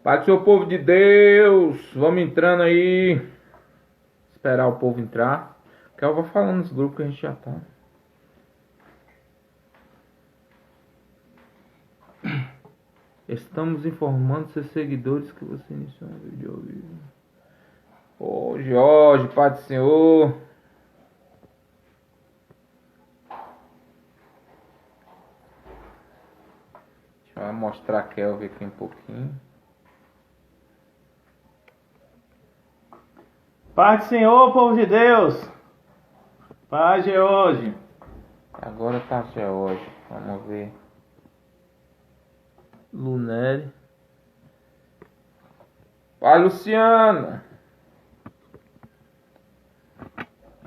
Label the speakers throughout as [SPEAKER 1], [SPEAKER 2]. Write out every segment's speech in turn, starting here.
[SPEAKER 1] Pai do seu povo de Deus, vamos entrando aí. Esperar o povo entrar. Que eu vou falando nos grupos que a gente já tá. Estamos informando seus seguidores que você iniciou um vídeo ao vivo. Ô Jorge, Pai do Senhor. Deixa eu mostrar a Kelvin aqui um pouquinho.
[SPEAKER 2] Paz do Senhor, povo de Deus. Paz de hoje.
[SPEAKER 1] Agora tá George. Vamos ver. Luneri. Vai, Luciano.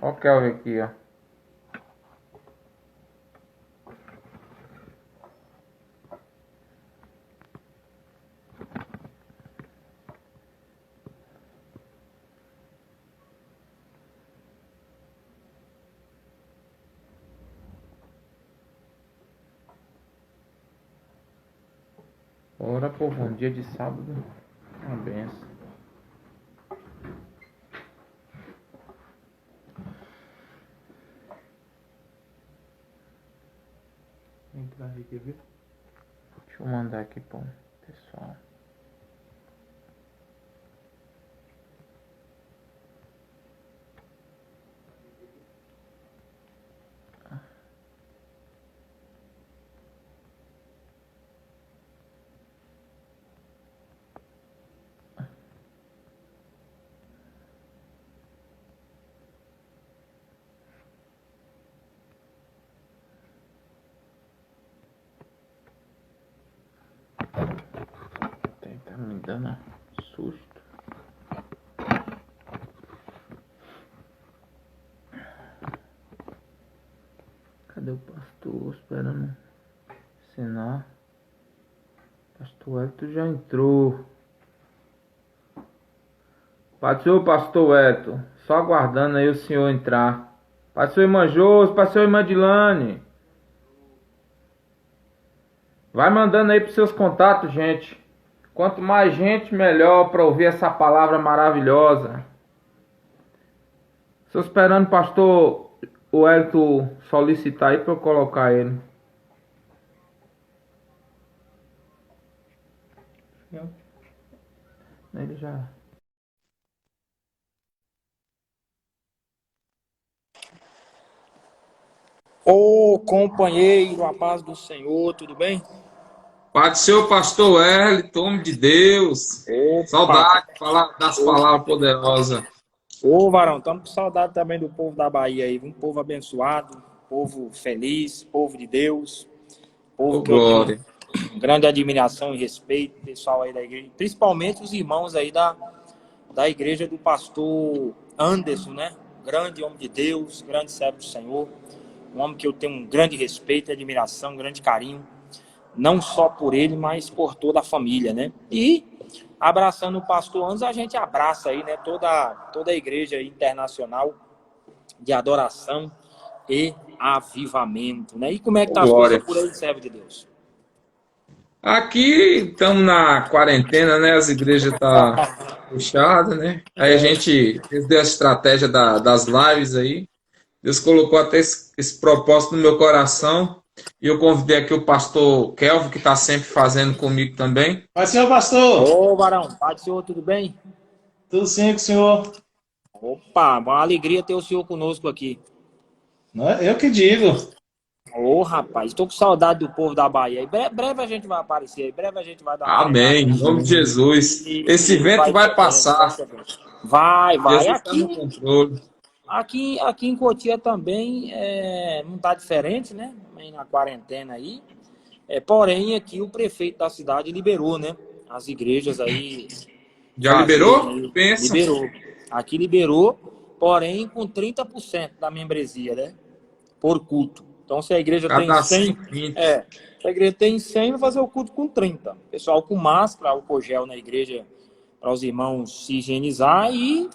[SPEAKER 1] Olha o Kelvin aqui, ó. Ora, povo, um dia de sábado. Uma benção.
[SPEAKER 2] Entrar aí, quer ver?
[SPEAKER 1] Deixa eu mandar aqui pro pessoal. Tá me dando susto. Cadê o pastor? Esperando ensinar. Pastor Hector já entrou. Pai do Senhor, pastor Hector. Só aguardando aí o senhor entrar. Pai do Senhor, irmã Josi. Pai do Senhor, irmã Dilane. Vai mandando aí pros seus contatos, gente. Quanto mais gente, melhor para ouvir essa palavra maravilhosa. Estou esperando o pastor Wellington solicitar aí para eu colocar ele. Ele já.
[SPEAKER 3] Ô companheiro, a paz do Senhor, tudo bem?
[SPEAKER 1] Pai do Senhor, pastor Wellington, homem de Deus.
[SPEAKER 3] Opa,
[SPEAKER 1] Saudade de falar das palavras poderosas.
[SPEAKER 3] ô varão, estamos com saudade também do povo da Bahia aí, um povo abençoado, povo feliz, povo de Deus, povo
[SPEAKER 1] Ô,
[SPEAKER 3] que eu tenho
[SPEAKER 1] glória.
[SPEAKER 3] grande admiração e respeito, pessoal aí da igreja, principalmente os irmãos aí da igreja do pastor Anderson, né? Grande homem de Deus, grande servo do Senhor, um homem que eu tenho um grande respeito, admiração, um grande carinho. Não só por ele, mas por toda a família, né? E abraçando o pastor Anderson, a gente abraça aí, né? Toda a igreja internacional de adoração e avivamento, né? E como é que
[SPEAKER 1] Ô,
[SPEAKER 3] tá as coisas
[SPEAKER 1] glória.
[SPEAKER 3] por aí, servo de Deus?
[SPEAKER 1] Aqui estamos na quarentena, né? As igrejas estão fechadas, né? Aí a gente deu a estratégia das lives aí. Deus colocou até esse propósito no meu coração. E eu convidei aqui o pastor Kelvin, que está sempre fazendo comigo também.
[SPEAKER 2] Paz do Senhor, pastor.
[SPEAKER 3] Ô, varão, paz do Senhor, tudo bem?
[SPEAKER 2] Tudo sim com o senhor.
[SPEAKER 3] Opa, uma alegria ter o senhor conosco aqui.
[SPEAKER 2] Não é eu que digo.
[SPEAKER 3] Ô, rapaz, estou com saudade do povo da Bahia. E breve a gente vai aparecer, aí breve a gente vai dar uma chegada
[SPEAKER 1] Amém. Em
[SPEAKER 3] aí.
[SPEAKER 1] nome de Jesus. Esse
[SPEAKER 3] E
[SPEAKER 1] vento
[SPEAKER 3] vai
[SPEAKER 1] vai
[SPEAKER 3] ser benção, vai
[SPEAKER 1] passar.
[SPEAKER 3] ser benção. Vai.
[SPEAKER 1] Jesus está no controle.
[SPEAKER 3] Aqui em Cotia também não está diferente, né? Aí na quarentena aí. Porém, aqui o prefeito da cidade liberou, né? As igrejas aí
[SPEAKER 1] Já
[SPEAKER 3] fazerem
[SPEAKER 1] liberou?
[SPEAKER 3] aí.
[SPEAKER 1] Bênção.
[SPEAKER 3] Liberou. Aqui liberou, porém com 30% da membresia, né? Por culto. Então, se a igreja tem
[SPEAKER 1] Cada
[SPEAKER 3] 100,
[SPEAKER 1] 120.
[SPEAKER 3] se a igreja tem 100, vai fazer o culto com 30. Pessoal com máscara, álcool gel na igreja para os irmãos se higienizar e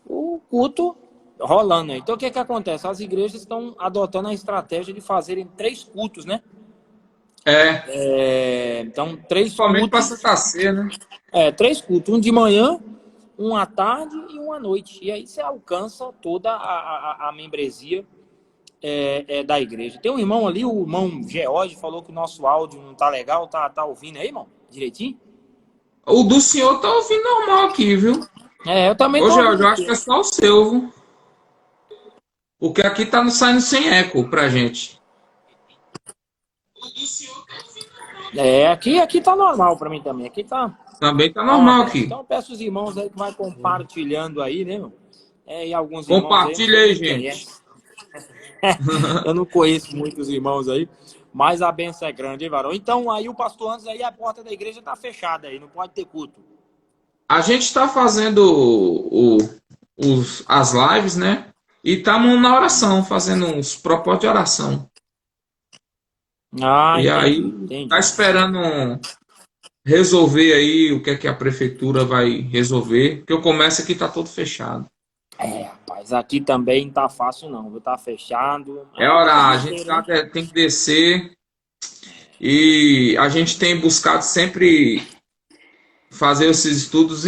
[SPEAKER 3] o culto rolando aí. Então, o que acontece? As igrejas estão adotando a estratégia de fazerem 3 cultos, né?
[SPEAKER 1] É,
[SPEAKER 3] Então, três
[SPEAKER 1] somente para
[SPEAKER 3] cultos.
[SPEAKER 1] Santa Ceia, né?
[SPEAKER 3] Três cultos. Um de manhã, um à tarde e um à noite. E aí você alcança toda a membresia da igreja. Tem um irmão ali, o irmão George, falou que o nosso áudio não tá legal. Tá ouvindo aí, irmão? Direitinho?
[SPEAKER 1] O do senhor tá ouvindo normal aqui, viu?
[SPEAKER 3] Eu também tô
[SPEAKER 1] Hoje
[SPEAKER 3] ouvindo
[SPEAKER 1] eu acho que é
[SPEAKER 3] aqui.
[SPEAKER 1] só o seu, viu? Porque aqui tá saindo sem eco pra gente.
[SPEAKER 3] Aqui tá normal para mim também. Aqui tá
[SPEAKER 1] Também tá
[SPEAKER 3] uma
[SPEAKER 1] normal
[SPEAKER 3] benção.
[SPEAKER 1] aqui.
[SPEAKER 3] Então eu peço os irmãos aí que vai compartilhando aí, né, meu? E alguns irmãos aí, não
[SPEAKER 1] Compartilha
[SPEAKER 3] sei
[SPEAKER 1] aí,
[SPEAKER 3] nem quem é.
[SPEAKER 1] gente.
[SPEAKER 3] Eu não conheço muitos irmãos aí, mas a benção é grande, hein, varão? Então aí o pastor Anderson aí, a porta da igreja tá fechada aí, não pode ter culto.
[SPEAKER 1] A gente está fazendo as lives, né? E estamos na oração, fazendo uns propósitos de oração. E aí, tá
[SPEAKER 3] Entendi.
[SPEAKER 1] esperando resolver aí o que é que a prefeitura vai resolver, porque o comércio aqui tá todo fechado.
[SPEAKER 3] Rapaz, aqui também não tá fácil não, viu? Tá fechado.
[SPEAKER 1] É
[SPEAKER 3] Mas
[SPEAKER 1] orar, a
[SPEAKER 3] vamos
[SPEAKER 1] gente
[SPEAKER 3] ver, né?
[SPEAKER 1] tem que descer e a gente tem buscado sempre fazer esses estudos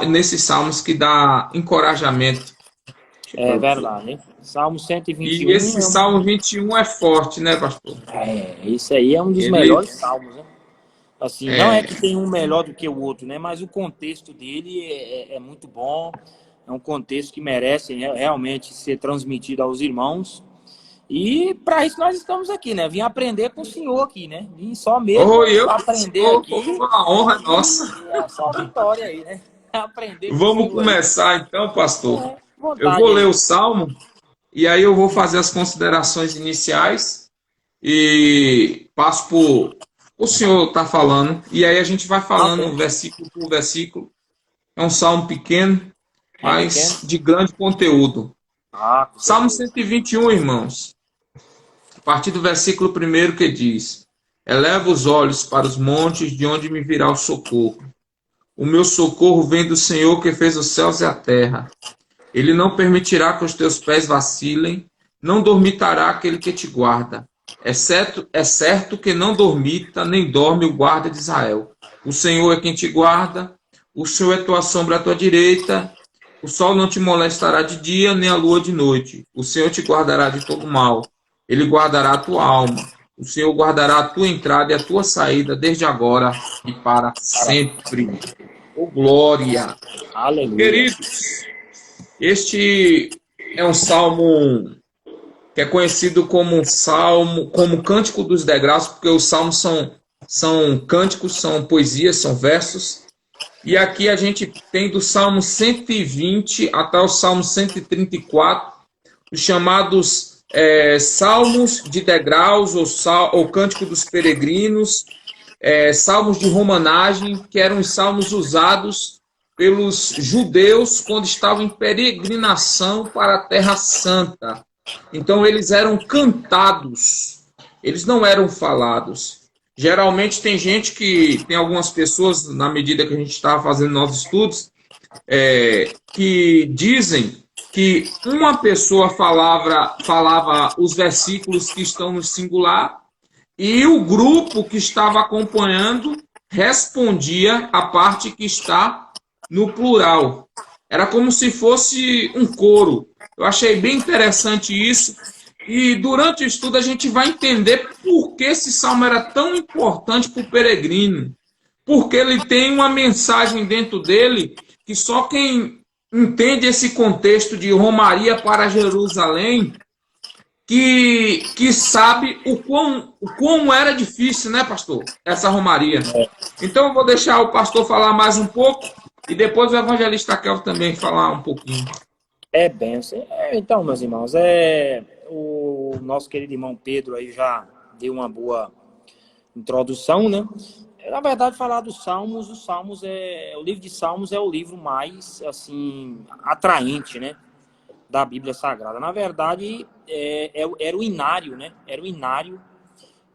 [SPEAKER 1] nesses salmos que dá encorajamento. Deixa eu
[SPEAKER 3] É
[SPEAKER 1] ver.
[SPEAKER 3] verdade, hein? Salmo
[SPEAKER 1] E
[SPEAKER 3] 121
[SPEAKER 1] esse Salmo 21 é forte, né, pastor?
[SPEAKER 3] esse aí é um dos
[SPEAKER 1] Ele
[SPEAKER 3] melhores salmos, né? Assim, não é
[SPEAKER 1] é.
[SPEAKER 3] que tem um melhor do que o outro, né? Mas o contexto dele é muito bom. É um contexto que merece realmente ser transmitido aos irmãos. E para isso nós estamos aqui, né? Vim aprender com o senhor aqui, né? Vim só
[SPEAKER 1] Oh,
[SPEAKER 3] mesmo
[SPEAKER 1] eu
[SPEAKER 3] aprender
[SPEAKER 1] sou,
[SPEAKER 3] aqui
[SPEAKER 1] a honra é nossa.
[SPEAKER 3] e é só vitória aí, né? Aprender com o
[SPEAKER 1] Vamos
[SPEAKER 3] senhor aí.
[SPEAKER 1] começar então, pastor. Eu vou
[SPEAKER 3] Vontade
[SPEAKER 1] ler
[SPEAKER 3] aí.
[SPEAKER 1] o Salmo e aí eu vou fazer as considerações iniciais e passo por o senhor está falando e aí a gente vai
[SPEAKER 3] Ok.
[SPEAKER 1] falando versículo por versículo. É um salmo pequeno,
[SPEAKER 3] É pequeno?
[SPEAKER 1] mas de grande conteúdo.
[SPEAKER 3] Com
[SPEAKER 1] Salmo
[SPEAKER 3] certeza.
[SPEAKER 1] 121, irmãos. A partir do versículo primeiro que diz: Eleva os olhos para os montes, de onde me virá o socorro. O meu socorro vem do Senhor que fez os céus e a terra. Ele não permitirá que os teus pés vacilem, não dormitará aquele que te guarda. É certo que não dormita, nem dorme o guarda de Israel. O Senhor é quem te guarda, o Senhor é tua sombra à tua direita, o sol não te molestará de dia, nem a lua de noite. O Senhor te guardará de todo mal. Ele guardará a tua alma. O Senhor guardará a tua entrada e a tua saída, desde agora e para sempre. Oh, glória!
[SPEAKER 3] Aleluia.
[SPEAKER 1] Queridos, este é um salmo que é conhecido como um salmo, como Cântico dos Degraus, porque os salmos são cânticos, são poesias, são versos. E aqui a gente tem do Salmo 120 até o Salmo 134, os chamados Salmos de Degraus, ou Cântico dos Peregrinos, salmos de romanagem, que eram os salmos usados pelos judeus quando estavam em peregrinação para a Terra Santa. Então eles eram cantados, eles não eram falados. Geralmente tem algumas pessoas, na medida que a gente estava fazendo nossos estudos, que dizem que uma pessoa falava os versículos que estão no singular e o grupo que estava acompanhando respondia a parte que está no plural. Era como se fosse um coro. Eu achei bem interessante isso. E durante o estudo a gente vai entender por que esse salmo era tão importante para o peregrino. Porque ele tem uma mensagem dentro dele que só quem entende esse contexto de Romaria para Jerusalém que sabe o quão era difícil, né, pastor? Essa romaria. Então eu vou deixar o pastor falar mais um pouco e depois o evangelista Kelvin também falar um pouquinho.
[SPEAKER 3] Benção. Então, meus irmãos, o nosso querido irmão Pedro aí já deu uma boa introdução, né? Na verdade, falar dos Salmos, o livro de Salmos é o livro mais, assim, atraente, né? Da Bíblia Sagrada. Na verdade, era o inário, né? Era o inário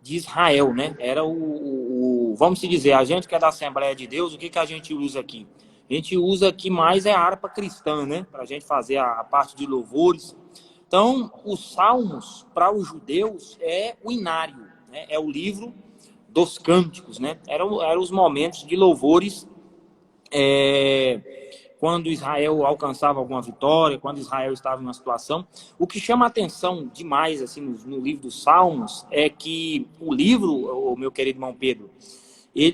[SPEAKER 3] de Israel, né? Era vamos se dizer, a gente que é da Assembleia de Deus, o que a gente usa aqui? A gente usa aqui mais a harpa cristã, né? Para a gente fazer a parte de louvores. Então, os Salmos, para os judeus, é o inário, né? É o livro dos cânticos, né? Eram os momentos de louvores quando Israel alcançava alguma vitória, quando Israel estava em uma situação. O que chama a atenção demais assim, no livro dos Salmos é que o livro, o meu querido irmão Pedro,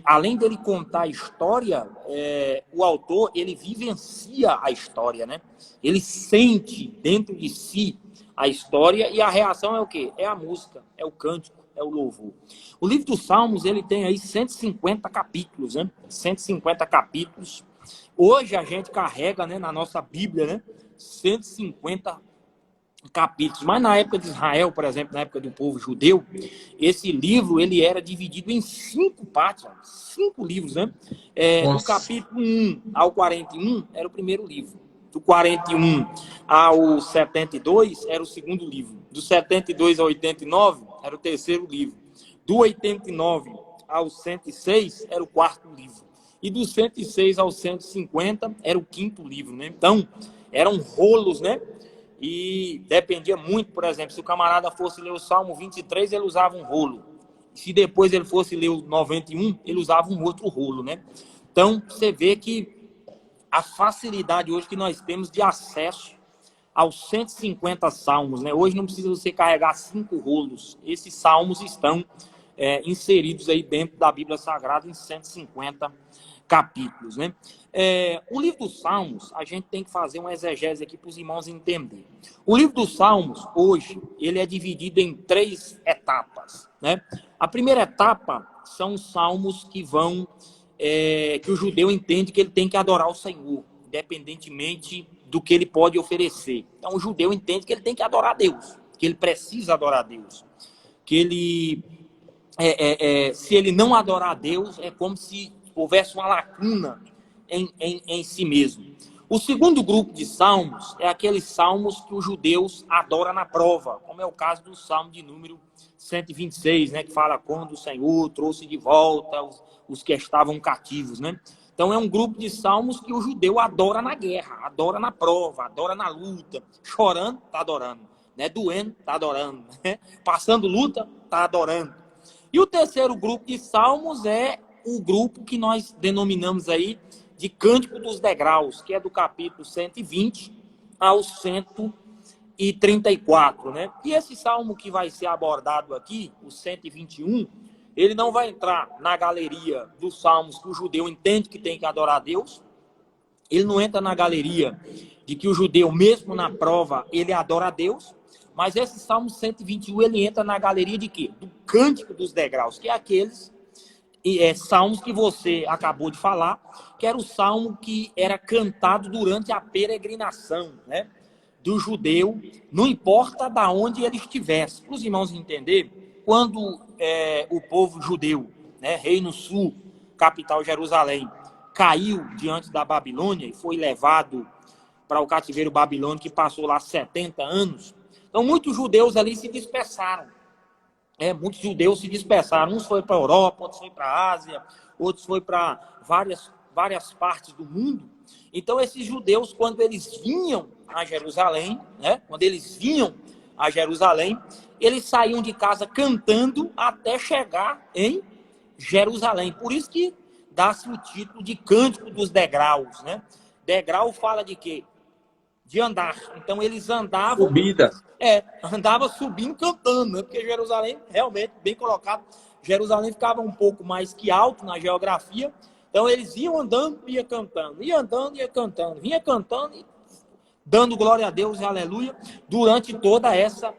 [SPEAKER 3] além dele contar a história, o autor ele vivencia a história, né? Ele sente dentro de si a história e a reação é o quê? É a música, é o cântico, é o louvor. O livro dos Salmos ele tem aí 150 capítulos, né? 150 capítulos. Hoje a gente carrega, né, na nossa Bíblia, né, 150 capítulos. Mas na época de Israel, por exemplo, na época do povo judeu, esse livro ele era dividido em 5 partes, 5 livros, né? Do capítulo 1 ao 41 era o primeiro livro. Do 41 ao 72 era o segundo livro. Do 72 ao 89 era o terceiro livro. Do 89 ao 106 era o quarto livro. E do 106 ao 150 era o quinto livro, né? Então, eram rolos, né? E dependia muito, por exemplo, se o camarada fosse ler o Salmo 23, ele usava um rolo. Se depois ele fosse ler o 91, ele usava um outro rolo, né? Então, você vê que a facilidade hoje que nós temos de acesso aos 150 salmos, né? Hoje não precisa você carregar 5 rolos. Esses salmos estão inseridos aí dentro da Bíblia Sagrada em 150 capítulos, né? O livro dos Salmos, a gente tem que fazer uma exegese aqui para os irmãos entenderem. O livro dos Salmos, hoje, ele é dividido em 3 etapas, né? A primeira etapa são os salmos que vão, que o judeu entende que ele tem que adorar o Senhor, independentemente do que ele pode oferecer. Então, o judeu entende que ele tem que adorar a Deus, que ele precisa adorar a Deus, que ele, se ele não adorar a Deus, é como se houvesse uma lacuna em si mesmo. O segundo grupo de salmos é aqueles salmos que os judeus adoram na prova, como é o caso do salmo de número 126, né, que fala quando o Senhor trouxe de volta os que estavam cativos, né? Então é um grupo de salmos que o judeu adora na guerra, adora na prova, adora na luta, chorando, está adorando, né? Doendo, está adorando, né? Passando luta, está adorando. E o terceiro grupo de salmos é o grupo que nós denominamos aí de Cântico dos Degraus, que é do capítulo 120 ao 134, né? E esse salmo que vai ser abordado aqui, o 121, ele não vai entrar na galeria dos salmos que o judeu entende que tem que adorar a Deus. Ele não entra na galeria de que o judeu, mesmo na prova, ele adora a Deus. Mas esse salmo 121, ele entra na galeria de quê? Do Cântico dos Degraus, que é aqueles salmos que você acabou de falar, que era o salmo que era cantado durante a peregrinação, né, do judeu, não importa de onde ele estivesse. Para os irmãos entenderem, quando o povo judeu, né, Reino Sul, capital Jerusalém, caiu diante da Babilônia e foi levado para o cativeiro babilônico, que passou lá 70 anos, então muitos judeus ali se dispersaram. Muitos judeus se dispersaram. Uns foram para a Europa, outros foram para a Ásia, outros foram para várias partes do mundo. Então, esses judeus, quando eles vinham a Jerusalém, né, eles saíam de casa cantando até chegar em Jerusalém. Por isso que dá-se o título de Cântico dos Degraus, né? Degrau fala de quê? De andar. Então, eles andavam...
[SPEAKER 1] Subida.
[SPEAKER 3] Andava subindo cantando, né? Porque Jerusalém, realmente, bem colocado, Jerusalém ficava um pouco mais que alto na geografia, então eles iam andando e ia cantando, ia andando e ia cantando, vinha cantando e dando glória a Deus e aleluia durante toda essa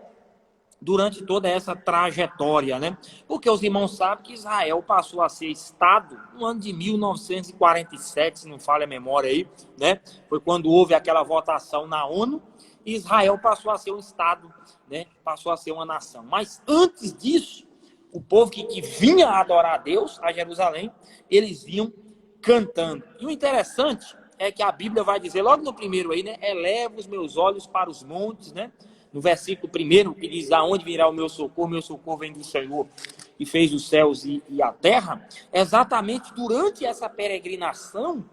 [SPEAKER 3] trajetória, né? Porque os irmãos sabem que Israel passou a ser Estado no ano de 1947, se não falha a memória aí, né? Foi quando houve aquela votação na ONU, e Israel passou a ser um Estado, né? Passou a ser uma nação. Mas antes disso, o povo que vinha adorar a Deus, a Jerusalém, eles vinham cantando. E o interessante é que a Bíblia vai dizer, logo no primeiro aí, né? Eleva os meus olhos para os montes, né? No versículo 1, que diz, aonde virá o meu socorro vem do Senhor, que fez os céus e a terra. Exatamente durante essa peregrinação,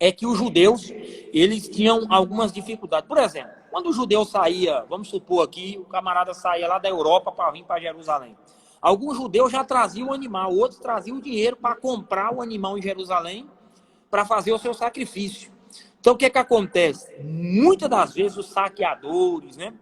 [SPEAKER 3] é que os judeus, eles tinham algumas dificuldades. Por exemplo, quando o judeu saía, vamos supor aqui, o camarada saía lá da Europa para vir para Jerusalém. Alguns judeus já traziam o animal, outros traziam o dinheiro para comprar o animal em Jerusalém para fazer o seu sacrifício. Então, o que acontece? Muitas das vezes os saqueadores, né,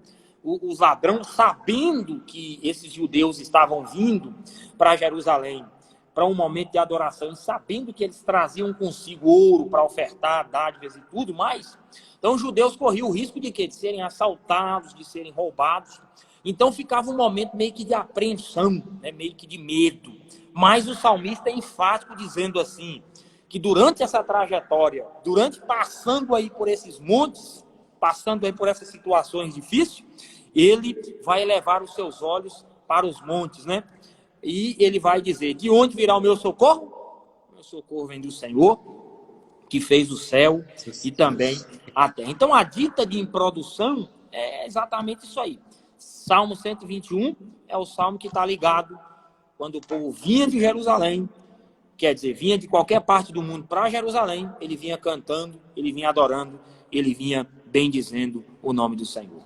[SPEAKER 3] os ladrões, sabendo que esses judeus estavam vindo para Jerusalém para um momento de adoração, e sabendo que eles traziam consigo ouro para ofertar, dádivas e tudo mais, então os judeus corriam o risco de quê? De serem assaltados, de serem roubados. Então ficava um momento meio que de apreensão, né? Meio que de medo. Mas o salmista é enfático dizendo assim, que durante essa trajetória, durante passando aí por esses montes, passando aí por essas situações difíceis, ele vai elevar os seus olhos para os montes, né? E ele vai dizer, de onde virá o meu socorro? Meu socorro vem do Senhor, que fez o céu e também a terra. Então a dita de introdução é exatamente isso aí. Salmo 121 é o salmo que está ligado quando o povo vinha de Jerusalém, quer dizer, vinha de qualquer parte do mundo para Jerusalém, ele vinha cantando, ele vinha adorando, ele vinha bendizendo o nome do Senhor.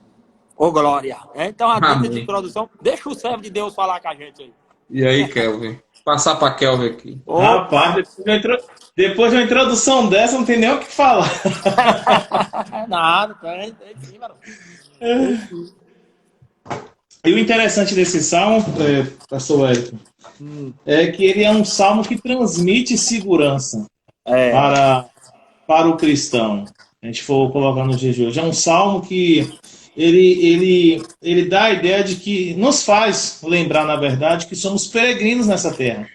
[SPEAKER 3] Ô glória! Então a dita de introdução, deixa o servo de Deus falar com a gente aí.
[SPEAKER 1] E aí, Kelvin? Passar para Kelvin aqui.
[SPEAKER 2] Rapaz, depois de uma introdução dessa, não tem nem o que falar.
[SPEAKER 3] Nada, tem sim, mano.
[SPEAKER 2] E o interessante desse salmo, pastor Wellington, é que ele é um salmo que transmite segurança para o cristão. A gente for colocar no dia de hoje. É um salmo que ele dá a ideia de que nos faz lembrar, na verdade, que somos peregrinos nessa terra.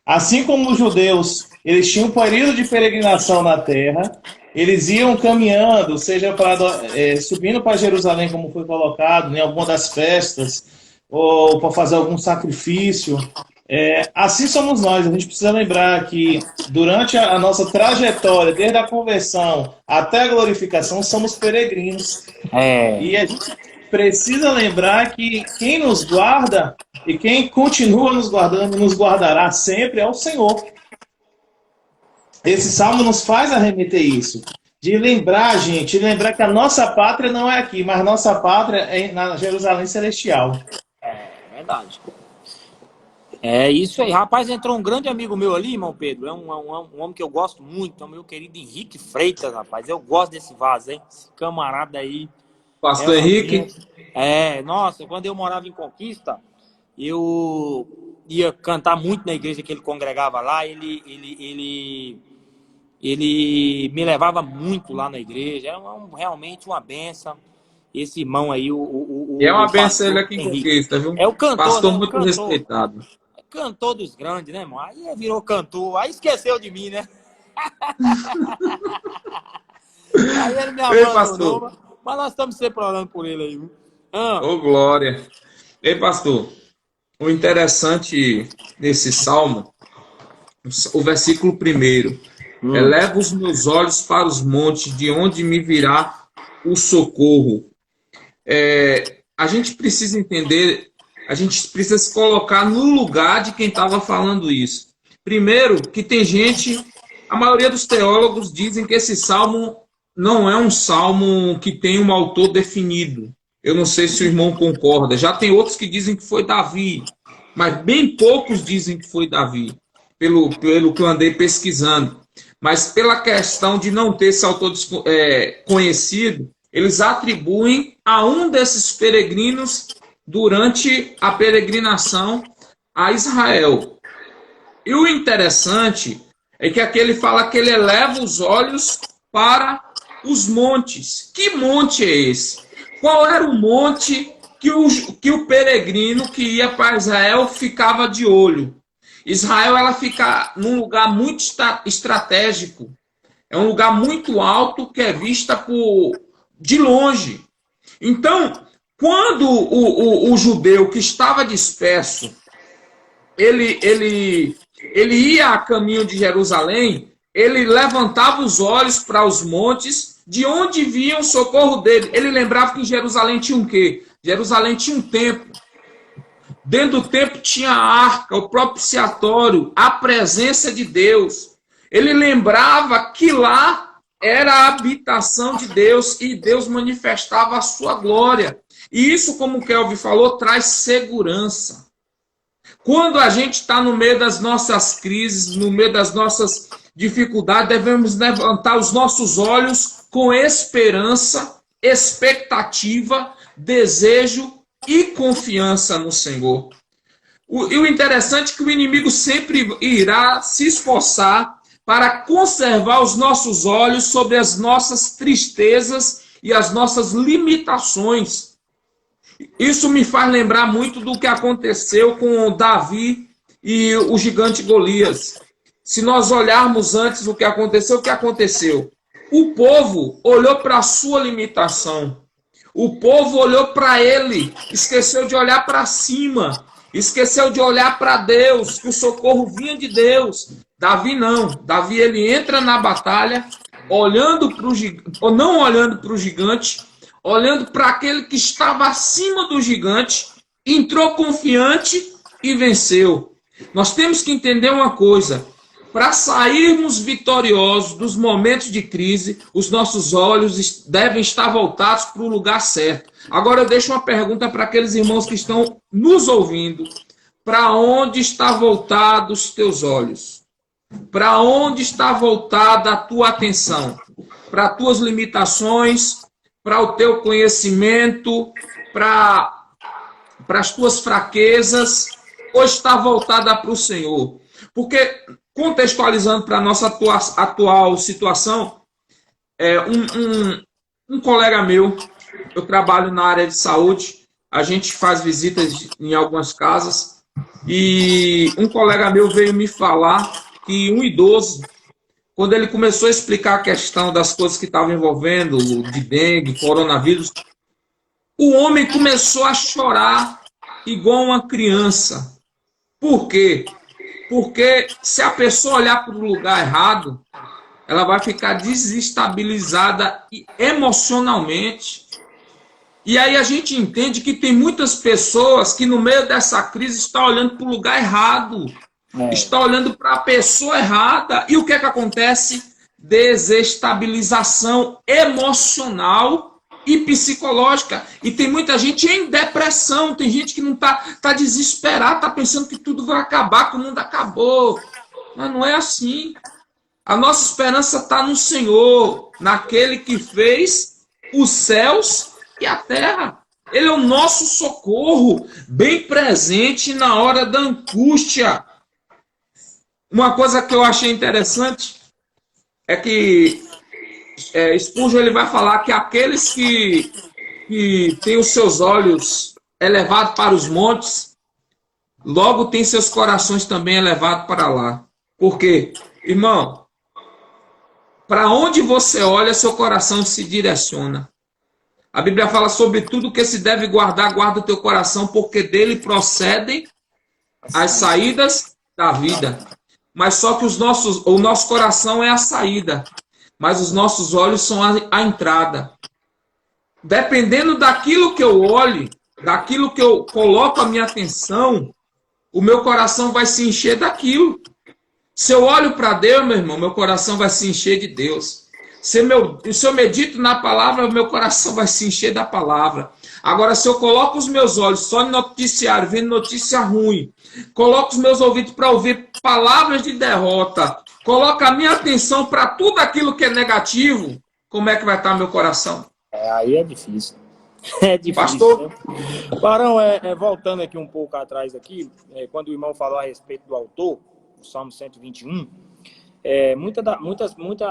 [SPEAKER 2] Assim como os judeus, eles tinham um período de peregrinação na terra, eles iam caminhando, seja subindo para Jerusalém, como foi colocado, em alguma das festas, ou para fazer algum sacrifício. Assim somos nós. A gente precisa lembrar que durante a nossa trajetória, desde a conversão até a glorificação, somos peregrinos. E a gente precisa lembrar que quem nos guarda e quem continua nos guardando e nos guardará sempre é o Senhor. Esse salmo nos faz arremeter isso. De lembrar, gente, lembrar que a nossa pátria não é aqui, mas nossa pátria é na Jerusalém Celestial.
[SPEAKER 3] É verdade. É isso aí. Rapaz, entrou um grande amigo meu ali, irmão Pedro. É um homem que eu gosto muito, é o meu querido Henrique Freitas, rapaz. Eu gosto desse vaso, hein? Esse camarada aí.
[SPEAKER 1] Pastor Henrique?
[SPEAKER 3] Nossa, quando eu morava em Conquista, eu ia cantar muito na igreja que ele congregava lá. Ele me levava muito lá na igreja. Era realmente uma benção. Esse irmão aí,
[SPEAKER 1] é uma benção ele aqui em Conquista, viu?
[SPEAKER 3] É o cantor,
[SPEAKER 1] pastor
[SPEAKER 3] né?
[SPEAKER 1] muito
[SPEAKER 3] cantor.
[SPEAKER 1] Respeitado.
[SPEAKER 3] Cantor dos grandes, né, irmão? Aí virou cantor, aí esqueceu de mim, né? Aí ele me abandonou, mas nós estamos sempre orando por ele aí, viu?
[SPEAKER 1] Ô, glória! Ei, pastor, o interessante desse salmo, o versículo 1, eleva os meus olhos para os montes, de onde me virá o socorro. A gente precisa entender, a gente precisa se colocar no lugar de quem estava falando isso. Primeiro, que tem gente, a maioria dos teólogos dizem que esse salmo não é um salmo que tem um autor definido. Eu não sei se o irmão concorda. Já tem outros que dizem que foi Davi, mas bem poucos dizem que foi Davi, pelo que eu andei pesquisando. Mas pela questão de não ter esse autor conhecido, eles atribuem a um desses peregrinos durante a peregrinação a Israel. E o interessante é que aqui ele fala que ele eleva os olhos para os montes. Que monte é esse? Qual era o monte que o peregrino que ia para Israel ficava de olho? Israel ela fica num lugar muito estratégico. É um lugar muito alto que é vista de longe. Então, quando o judeu que estava disperso, ele ia a caminho de Jerusalém, ele levantava os olhos para os montes, de onde vinha o socorro dele. Ele lembrava que em Jerusalém tinha um quê? Jerusalém tinha um templo. Dentro do templo tinha a arca, o propiciatório, a presença de Deus. Ele lembrava que lá era a habitação de Deus e Deus manifestava a sua glória. E isso, como o Kelvin falou, traz segurança. Quando a gente está no meio das nossas crises, no meio das nossas dificuldades, devemos levantar os nossos olhos com esperança, expectativa, desejo e confiança no Senhor. E o interessante é que o inimigo sempre irá se esforçar para conservar os nossos olhos sobre as nossas tristezas e as nossas limitações. Isso me faz lembrar muito do que aconteceu com Davi e o gigante Golias. Se nós olharmos antes o que aconteceu, o povo olhou para a sua limitação. O povo olhou para ele, esqueceu de olhar para cima, esqueceu de olhar para Deus, que o socorro vinha de Deus. Davi não. Davi ele entra na batalha, olhando para o gigante, ou não olhando para o gigante, olhando para aquele que estava acima do gigante, entrou confiante e venceu. Nós temos que entender uma coisa: para sairmos vitoriosos dos momentos de crise, os nossos olhos devem estar voltados para o lugar certo. Agora eu deixo uma pergunta para aqueles irmãos que estão nos ouvindo: para onde está voltado os teus olhos? Para onde está voltada a tua atenção? Para as tuas limitações, para o teu conhecimento, para as tuas fraquezas, ou está voltada para o Senhor? Porque, contextualizando para a nossa atual situação, um colega meu, eu trabalho na área de saúde, a gente faz visitas em algumas casas, e um colega meu veio me falar que um idoso, quando ele começou a explicar a questão das coisas que estavam envolvendo, de dengue, coronavírus, o homem começou a chorar igual uma criança. Por quê? Porque se a pessoa olhar para o lugar errado, ela vai ficar desestabilizada emocionalmente. E aí a gente entende que tem muitas pessoas que no meio dessa crise estão olhando para o lugar errado. Está olhando para a pessoa errada. E o que é que acontece? Desestabilização emocional e psicológica. E tem muita gente em depressão, tem gente que não tá desesperada, está pensando que tudo vai acabar, que o mundo acabou. Mas não é assim. A nossa esperança está no Senhor, naquele que fez os céus e a terra. Ele é o nosso socorro, bem presente na hora da angústia. Uma coisa que eu achei interessante é que Spurgeon ele vai falar que aqueles que têm os seus olhos elevados para os montes, logo têm seus corações também elevados para lá. Por quê? Irmão, para onde você olha, seu coração se direciona. A Bíblia fala sobre tudo que se deve guardar, guarda o teu coração, porque dele procedem as saídas da vida. Mas só que o nosso coração é a saída, mas os nossos olhos são a entrada. Dependendo daquilo que eu olhe, daquilo que eu coloco a minha atenção, o meu coração vai se encher daquilo. Se eu olho para Deus, meu irmão, meu coração vai se encher de Deus. Se eu medito na palavra, o meu coração vai se encher da palavra. Agora, se eu coloco os meus olhos só no noticiário, vendo notícia ruim, coloco os meus ouvidos para ouvir palavras de derrota, coloco a minha atenção para tudo aquilo que é negativo, como é que vai estar meu coração?
[SPEAKER 3] Aí é difícil. É difícil.
[SPEAKER 1] Pastor?
[SPEAKER 3] Barão, voltando aqui um pouco atrás, aqui, quando o irmão falou a respeito do autor, o Salmo 121,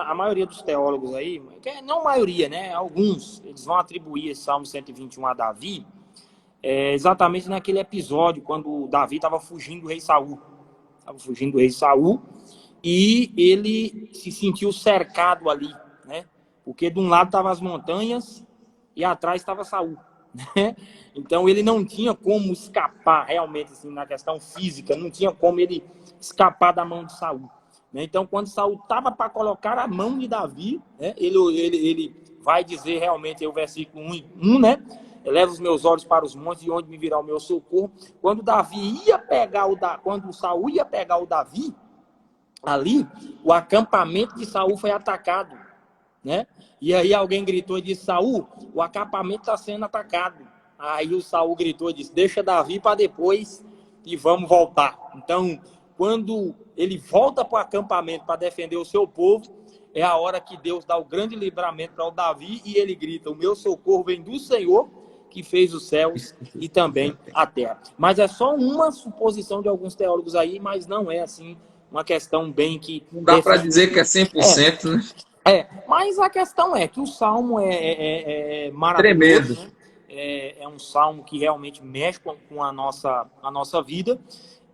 [SPEAKER 3] a maioria dos teólogos aí, não a maioria, né? Alguns, eles vão atribuir esse Salmo 121 a Davi, exatamente naquele episódio, quando Davi estava fugindo do rei Saul. Estava fugindo do rei Saul e ele se sentiu cercado ali, né? Porque de um lado estavam as montanhas e atrás estava Saul, né? Então ele não tinha como escapar realmente, assim, na questão física, não tinha como ele escapar da mão de Saul. Então, quando Saul estava para colocar a mão de Davi, né, ele vai dizer realmente, o versículo 1, né? Eleva os meus olhos para os montes, de onde me virá o meu socorro. Quando quando Saul ia pegar o Davi, ali, o acampamento de Saul foi atacado, né? E aí alguém gritou e disse: Saul, o acampamento está sendo atacado. Aí o Saul gritou e disse: deixa Davi para depois, e vamos voltar. Então, quando ele volta para o acampamento para defender o seu povo, é a hora que Deus dá o grande livramento para o Davi e ele grita: o meu socorro vem do Senhor, que fez os céus e também a terra. Mas é só uma suposição de alguns teólogos aí, mas não é assim uma questão bem que...
[SPEAKER 1] Não dá para dizer que é 100%, né?
[SPEAKER 3] Mas a questão é que o Salmo é maravilhoso,
[SPEAKER 1] Tremendo.
[SPEAKER 3] né? É um salmo que realmente mexe com a nossa vida.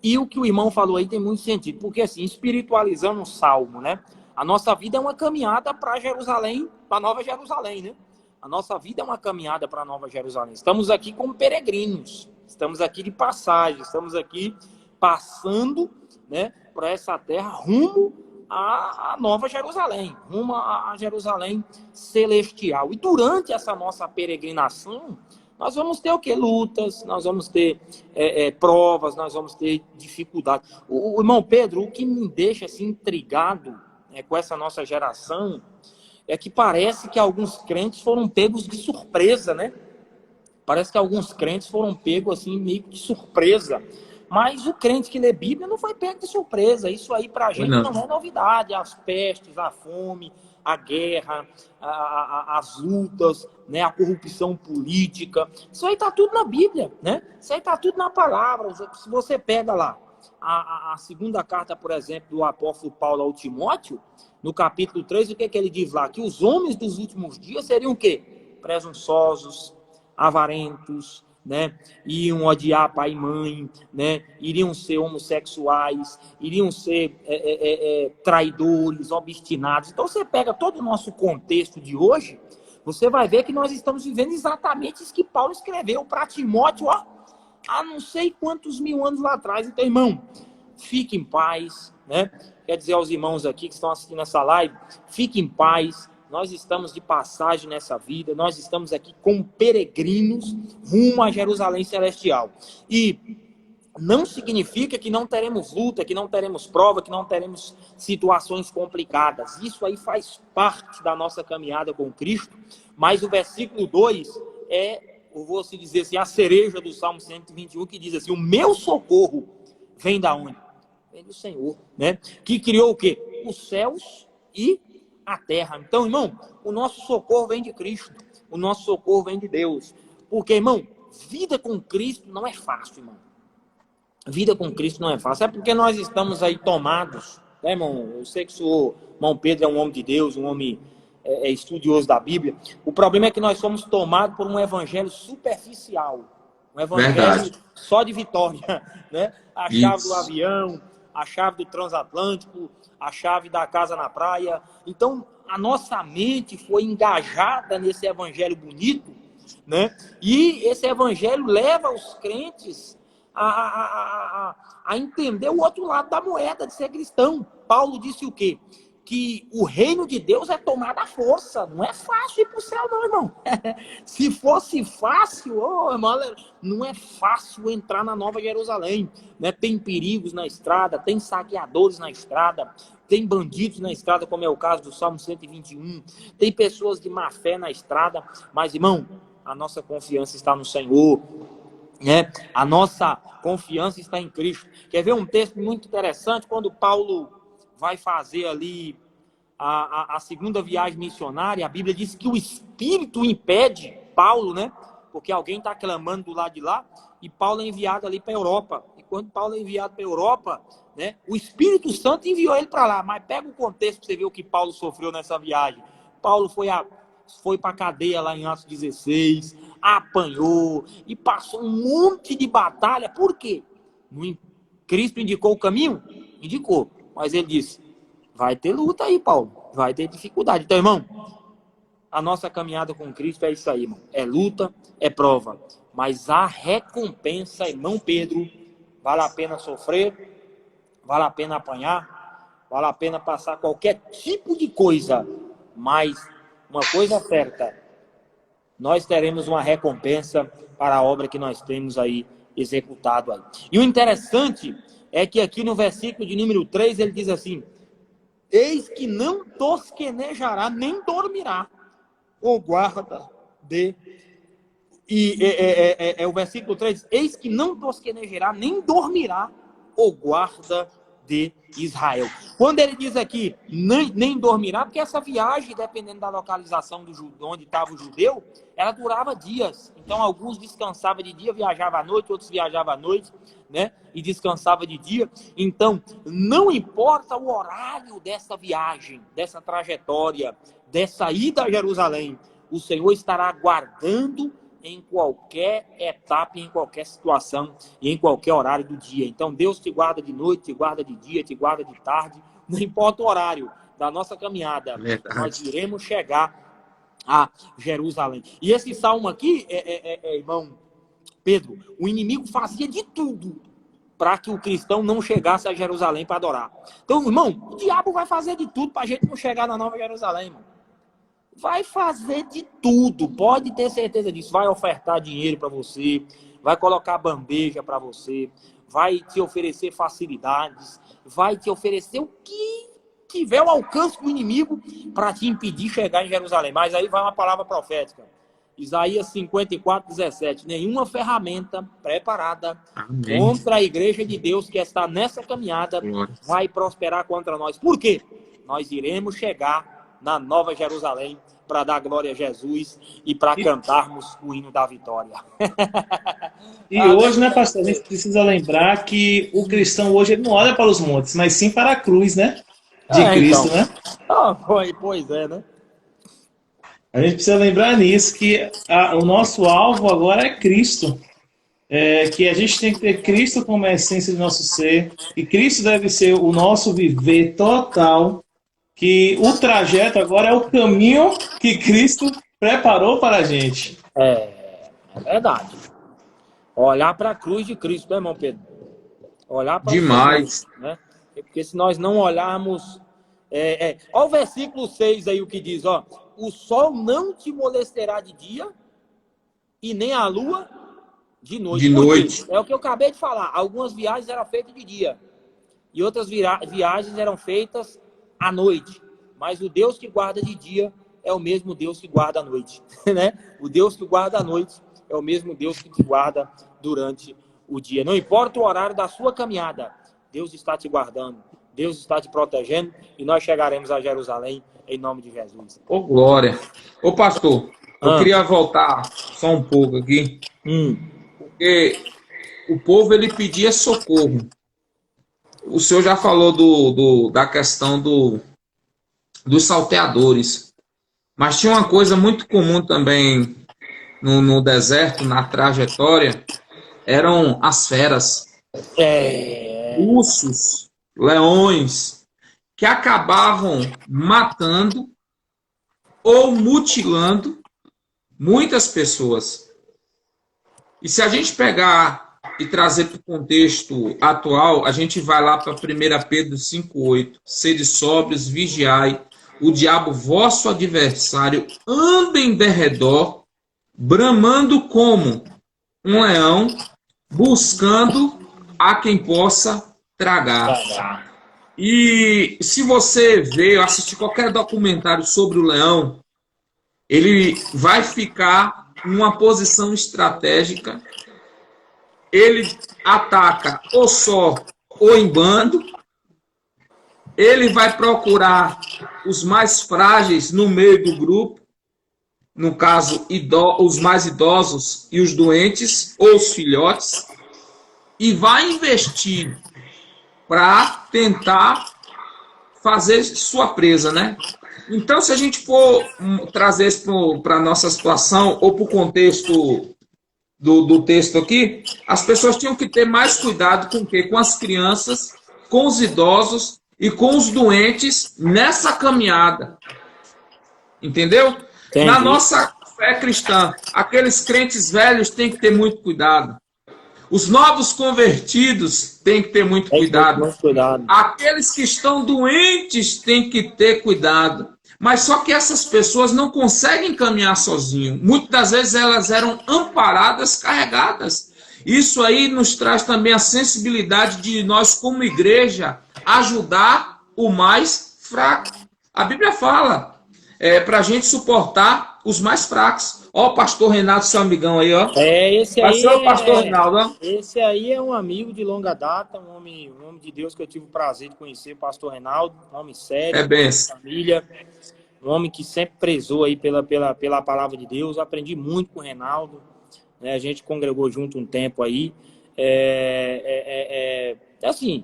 [SPEAKER 3] E o que o irmão falou aí tem muito sentido, porque assim, espiritualizando o salmo, né? A nossa vida é uma caminhada para Jerusalém, para Nova Jerusalém, né? A nossa vida é uma caminhada para Nova Jerusalém. Estamos aqui como peregrinos, estamos aqui de passagem, estamos aqui passando, né, para essa terra rumo a Nova Jerusalém, rumo a Jerusalém celestial. E durante essa nossa peregrinação, nós vamos ter o quê? Lutas, nós vamos ter provas, nós vamos ter dificuldades. O irmão Pedro, o que me deixa assim, intrigado com essa nossa geração é que parece que alguns crentes foram pegos de surpresa, né? Parece que alguns crentes foram pegos assim, meio de surpresa. Mas o crente que lê Bíblia não foi pego de surpresa. Isso aí pra gente não é novidade. As pestes, a fome, a guerra, as lutas, né? A corrupção política. Isso aí tá tudo na Bíblia, né? Isso aí tá tudo na palavra. Se você pega lá a segunda carta, por exemplo, do apóstolo Paulo ao Timóteo, no capítulo 3, o que ele diz lá? Que os homens dos últimos dias seriam o quê? Presunçosos, avarentos, né? Iriam odiar pai e mãe, né? Iriam ser homossexuais, iriam ser traidores, obstinados. Então você pega todo o nosso contexto de hoje, você vai ver que nós estamos vivendo exatamente isso que Paulo escreveu para Timóteo, ó, há não sei quantos mil anos lá atrás. Então, irmão, fique em paz, né? Quer dizer aos irmãos aqui que estão assistindo essa live, fique em paz. Nós estamos de passagem nessa vida, nós estamos aqui como peregrinos rumo a Jerusalém Celestial. E não significa que não teremos luta, que não teremos prova, que não teremos situações complicadas. Isso aí faz parte da nossa caminhada com Cristo. Mas o versículo 2 eu vou se dizer assim, a cereja do Salmo 121, que diz assim: o meu socorro vem da onde? Vem do Senhor, né? Que criou o quê? Os céus e a terra. Então, irmão, o nosso socorro vem de Cristo. O nosso socorro vem de Deus. Porque, irmão, vida com Cristo não é fácil, irmão. Vida com Cristo não é fácil. É porque nós estamos aí tomados, né, irmão? Eu sei que o irmão Pedro é um homem de Deus, um homem estudioso da Bíblia. O problema é que nós somos tomados por um evangelho superficial. Um evangelho só de vitória, né? A chave do avião, a chave do transatlântico, a chave da casa na praia. Então, a nossa mente foi engajada nesse evangelho bonito, né? E esse evangelho leva os crentes a entender o outro lado da moeda de ser cristão. Paulo disse o quê? Que o reino de Deus é tomado à força. Não é fácil ir para o céu, não, irmão. Se fosse fácil, irmão, não é fácil entrar na Nova Jerusalém, né? Tem perigos na estrada, tem saqueadores na estrada, tem bandidos na estrada, como é o caso do Salmo 121, tem pessoas de má fé na estrada, mas, irmão, a nossa confiança está no Senhor, né? A nossa confiança está em Cristo. Quer ver um texto muito interessante? Quando Paulo vai fazer ali a segunda viagem missionária, a Bíblia diz que o Espírito impede Paulo, né? Porque alguém está clamando do lado de lá, e Paulo é enviado ali para a Europa. E quando Paulo é enviado para a Europa, né, o Espírito Santo enviou ele para lá. Mas pega o contexto para você ver o que Paulo sofreu nessa viagem. Paulo foi para a cadeia lá em Atos 16, apanhou e passou um monte de batalha. Por quê? Cristo indicou o caminho? Indicou. Mas ele disse, vai ter luta aí, Paulo. Vai ter dificuldade. Então, irmão, a nossa caminhada com Cristo é isso aí, irmão. É luta, é prova. Mas a recompensa, irmão Pedro, vale a pena sofrer, vale a pena apanhar, vale a pena passar qualquer tipo de coisa. Mas uma coisa certa, nós teremos uma recompensa para a obra que nós temos aí executado aí. E o interessante é que aqui no versículo de número 3 ele diz assim: eis que não tosquenejará nem dormirá o guarda de E o versículo 3: eis que não tosquenejará, nem dormirá o guarda de Israel. Quando ele diz aqui, nem dormirá, porque essa viagem, dependendo da localização onde estava o judeu, ela durava dias. Então, alguns descansavam de dia, viajavam à noite, outros viajavam à noite, né? E descansavam de dia. Então, não importa o horário dessa viagem, dessa trajetória, dessa ida a Jerusalém, o Senhor estará guardando em qualquer etapa, em qualquer situação e em qualquer horário do dia. Então, Deus te guarda de noite, te guarda de dia, te guarda de tarde, não importa o horário da nossa caminhada, nós iremos chegar a Jerusalém. E esse salmo aqui, irmão Pedro, o inimigo fazia de tudo para que o cristão não chegasse a Jerusalém para adorar. Então, irmão, o diabo vai fazer de tudo para a gente não chegar na Nova Jerusalém, irmão. Vai fazer de tudo, pode ter certeza disso. Vai ofertar dinheiro para você, vai colocar bandeja para você, vai te oferecer facilidades, vai te oferecer o que tiver ao alcance do inimigo para te impedir de chegar em Jerusalém. Mas aí vai uma palavra profética. Isaías 54:17. Nenhuma ferramenta preparada contra a igreja de Deus que está nessa caminhada vai prosperar contra nós. Por quê? Nós iremos chegar na Nova Jerusalém para dar glória a Jesus e para cantarmos o hino da vitória.
[SPEAKER 2] E hoje, né, pastor, a gente precisa lembrar que o cristão hoje ele não olha para os montes, mas sim para a cruz, né? De Cristo, então, né?
[SPEAKER 3] Pois é, né?
[SPEAKER 2] A gente precisa lembrar nisso, que o nosso alvo agora é Cristo. Que a gente tem que ter Cristo como a essência do nosso ser, e Cristo deve ser o nosso viver total, que o trajeto agora é o caminho que Cristo preparou para a gente.
[SPEAKER 3] É verdade. Olhar para a cruz de Cristo, né, irmão Pedro? Olhar para
[SPEAKER 1] demais,
[SPEAKER 3] cruz, né? Porque se nós não olharmos... Olha o versículo 6 aí, o que diz, ó: o sol não te molestará de dia e nem a lua de noite.
[SPEAKER 1] De noite.
[SPEAKER 3] É o que eu acabei de falar. Algumas viagens eram feitas de dia e outras viagens eram feitas à noite. Mas o Deus que guarda de dia é o mesmo Deus que guarda à noite, né? O Deus que guarda à noite é o mesmo Deus que te guarda durante o dia. Não importa o horário da sua caminhada, Deus está te guardando, Deus está te protegendo, e nós chegaremos a Jerusalém em nome de Jesus.
[SPEAKER 1] Ô, glória. Ô, pastor, eu queria voltar só um pouco aqui, porque o povo ele pedia socorro. O senhor já falou da questão dos salteadores, mas tinha uma coisa muito comum também no deserto, na trajetória, eram as feras. Ursos, leões, que acabavam matando ou mutilando muitas pessoas. E se a gente pegar e trazer para o contexto atual, a gente vai lá para 1 Pedro 5,8. Sede sóbrios, vigiai, o diabo, vosso adversário, anda em derredor, bramando como um leão, buscando a quem possa tragar. E se você ver, assistir qualquer documentário sobre o leão, ele vai ficar em uma posição estratégica. Ele ataca ou só ou em bando. Ele vai procurar os mais frágeis no meio do grupo, no caso, os mais idosos e os doentes, ou os filhotes, e vai investir para tentar fazer sua presa, né? Então, se a gente for trazer isso para a nossa situação, ou para o contexto do texto aqui, as pessoas tinham que ter mais cuidado com o quê? Com as crianças, com os idosos e com os doentes nessa caminhada. Entendeu?
[SPEAKER 3] Entendi.
[SPEAKER 1] Na nossa fé cristã, aqueles crentes velhos têm que ter muito cuidado. Os novos convertidos têm que ter muito cuidado. Aqueles que estão doentes têm que ter cuidado. Mas só que essas pessoas não conseguem caminhar sozinhos. Muitas das vezes elas eram amparadas, carregadas. Isso aí nos traz também a sensibilidade de nós, como igreja, ajudar o mais fraco. A Bíblia fala para a gente suportar os mais fracos. Ó, o pastor Renato, seu amigão aí, ó.
[SPEAKER 3] Esse
[SPEAKER 1] Vai
[SPEAKER 3] aí
[SPEAKER 1] ser o pastor Reinaldo, ó.
[SPEAKER 3] esse aí é um amigo de longa data, um homem de Deus que eu tive o prazer de conhecer, o pastor Reinaldo, um homem
[SPEAKER 1] É
[SPEAKER 3] sério,
[SPEAKER 1] benção.
[SPEAKER 3] família, um homem que sempre prezou aí pela palavra de Deus. Eu aprendi muito com o Reinaldo, né? A gente congregou junto um tempo aí. Assim,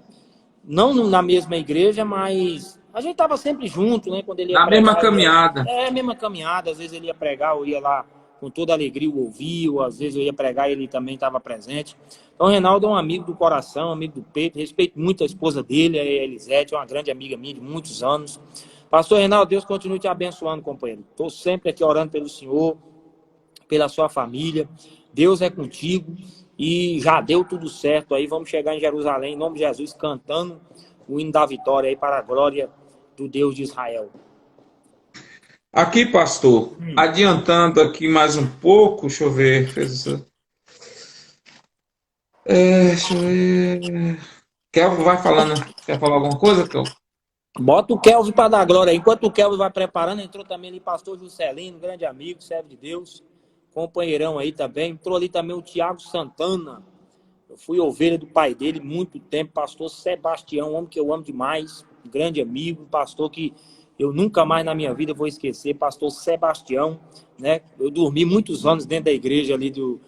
[SPEAKER 3] não na mesma igreja, mas a gente estava sempre junto, né? Quando ele ia
[SPEAKER 1] Na mesma
[SPEAKER 3] pregar,
[SPEAKER 1] caminhada.
[SPEAKER 3] a mesma caminhada. Às vezes ele ia pregar, eu ia lá com toda alegria, o ouvia. Às vezes eu ia pregar e ele também estava presente. Então, o Reinaldo é um amigo do coração, amigo do peito. Respeito muito a esposa dele, a Elisete, é uma grande amiga minha de muitos anos. Pastor Reinaldo, Deus continue te abençoando, companheiro. Estou sempre aqui orando pelo senhor, pela sua família. Deus é contigo e já deu tudo certo aí. Vamos chegar em Jerusalém, em nome de Jesus, cantando o hino da vitória aí para a glória do Deus de Israel.
[SPEAKER 1] Aqui, pastor, adiantando aqui mais um pouco, deixa eu ver. Deixa eu ver. Kelvin vai falando. Quer falar alguma coisa, Kelvin?
[SPEAKER 3] Bota o Kelvin para dar glória aí. Enquanto o Kelvin vai preparando, entrou também ali pastor Juscelino, grande amigo, servo de Deus, companheirão aí também. Entrou ali também o Tiago Santana. Eu fui ovelha do pai dele muito tempo, pastor Sebastião, um homem que eu amo demais, um grande amigo, um pastor que eu nunca mais na minha vida vou esquecer, pastor Sebastião, né? Eu dormi muitos anos dentro da igreja ali do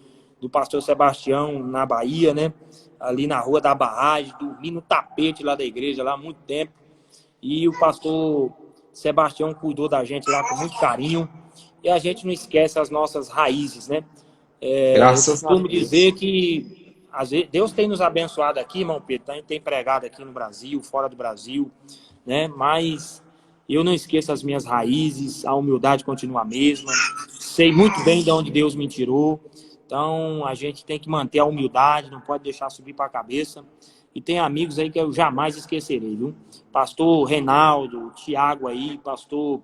[SPEAKER 3] pastor Sebastião, na Bahia, né? Ali na Rua da Barragem, dormi no tapete lá da igreja, lá há muito tempo. E o pastor Sebastião cuidou da gente lá com muito carinho. E a gente não esquece as nossas raízes, né? Eu
[SPEAKER 1] Graças a
[SPEAKER 3] costumo
[SPEAKER 1] Deus.
[SPEAKER 3] dizer que às vezes, Deus tem nos abençoado aqui, irmão Pedro, a gente tem pregado aqui no Brasil, fora do Brasil, né? Mas eu não esqueço as minhas raízes, a humildade continua a mesma. Sei muito bem de onde Deus me tirou. Então, a gente tem que manter a humildade, não pode deixar subir para a cabeça. E tem amigos aí que eu jamais esquecerei, viu? Pastor Reinaldo, Tiago aí, pastor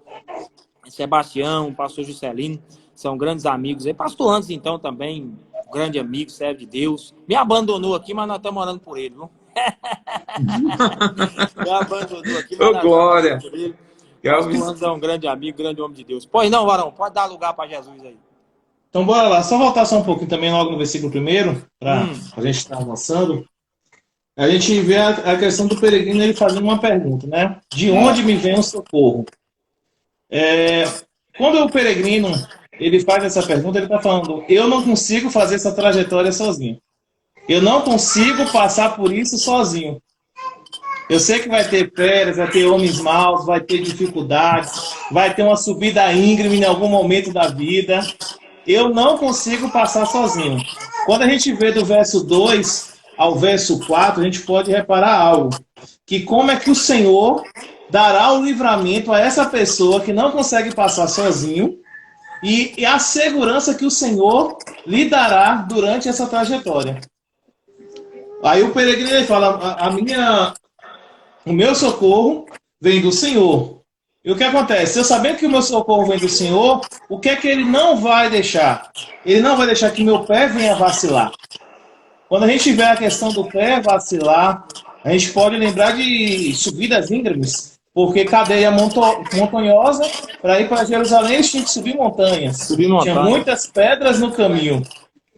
[SPEAKER 3] Sebastião, pastor Juscelino, são grandes amigos aí. Pastor Andes, então, também, grande amigo, servo de Deus. Me abandonou aqui, mas nós estamos orando por ele, viu? Me abandonou aqui, mas
[SPEAKER 1] Ô,
[SPEAKER 3] nós estamos orando
[SPEAKER 1] glória.
[SPEAKER 3] por ele.
[SPEAKER 1] Kelvin.
[SPEAKER 3] Pastor Andes é um grande amigo, grande homem de Deus. Pois não, varão, pode dar lugar para Jesus aí.
[SPEAKER 2] Então bora lá, só voltar só um pouquinho também logo no versículo primeiro, para a gente estar avançando. A gente vê a questão do peregrino, ele fazendo uma pergunta, né? De onde me vem o socorro? Quando o peregrino ele faz essa pergunta, ele está falando, eu não consigo fazer essa trajetória sozinho. Eu não consigo passar por isso sozinho. Eu sei que vai ter pedras, vai ter homens maus, vai ter dificuldades, vai ter uma subida íngreme em algum momento da vida. Eu não consigo passar sozinho. Quando a gente vê do verso 2 ao verso 4, a gente pode reparar algo. Que como é que o Senhor dará o livramento a essa pessoa que não consegue passar sozinho e a segurança que o Senhor lhe dará durante essa trajetória. Aí o peregrino ele fala, o meu socorro vem do Senhor. E o que acontece? Eu sabendo que o meu socorro vem do Senhor, o que é que ele não vai deixar? Ele não vai deixar que meu pé venha vacilar. Quando a gente vê a questão do pé vacilar, a gente pode lembrar de subidas íngremes, porque cadeia montanhosa, para ir para Jerusalém, eles tinham que subir montanhas. Tinha muitas pedras no caminho.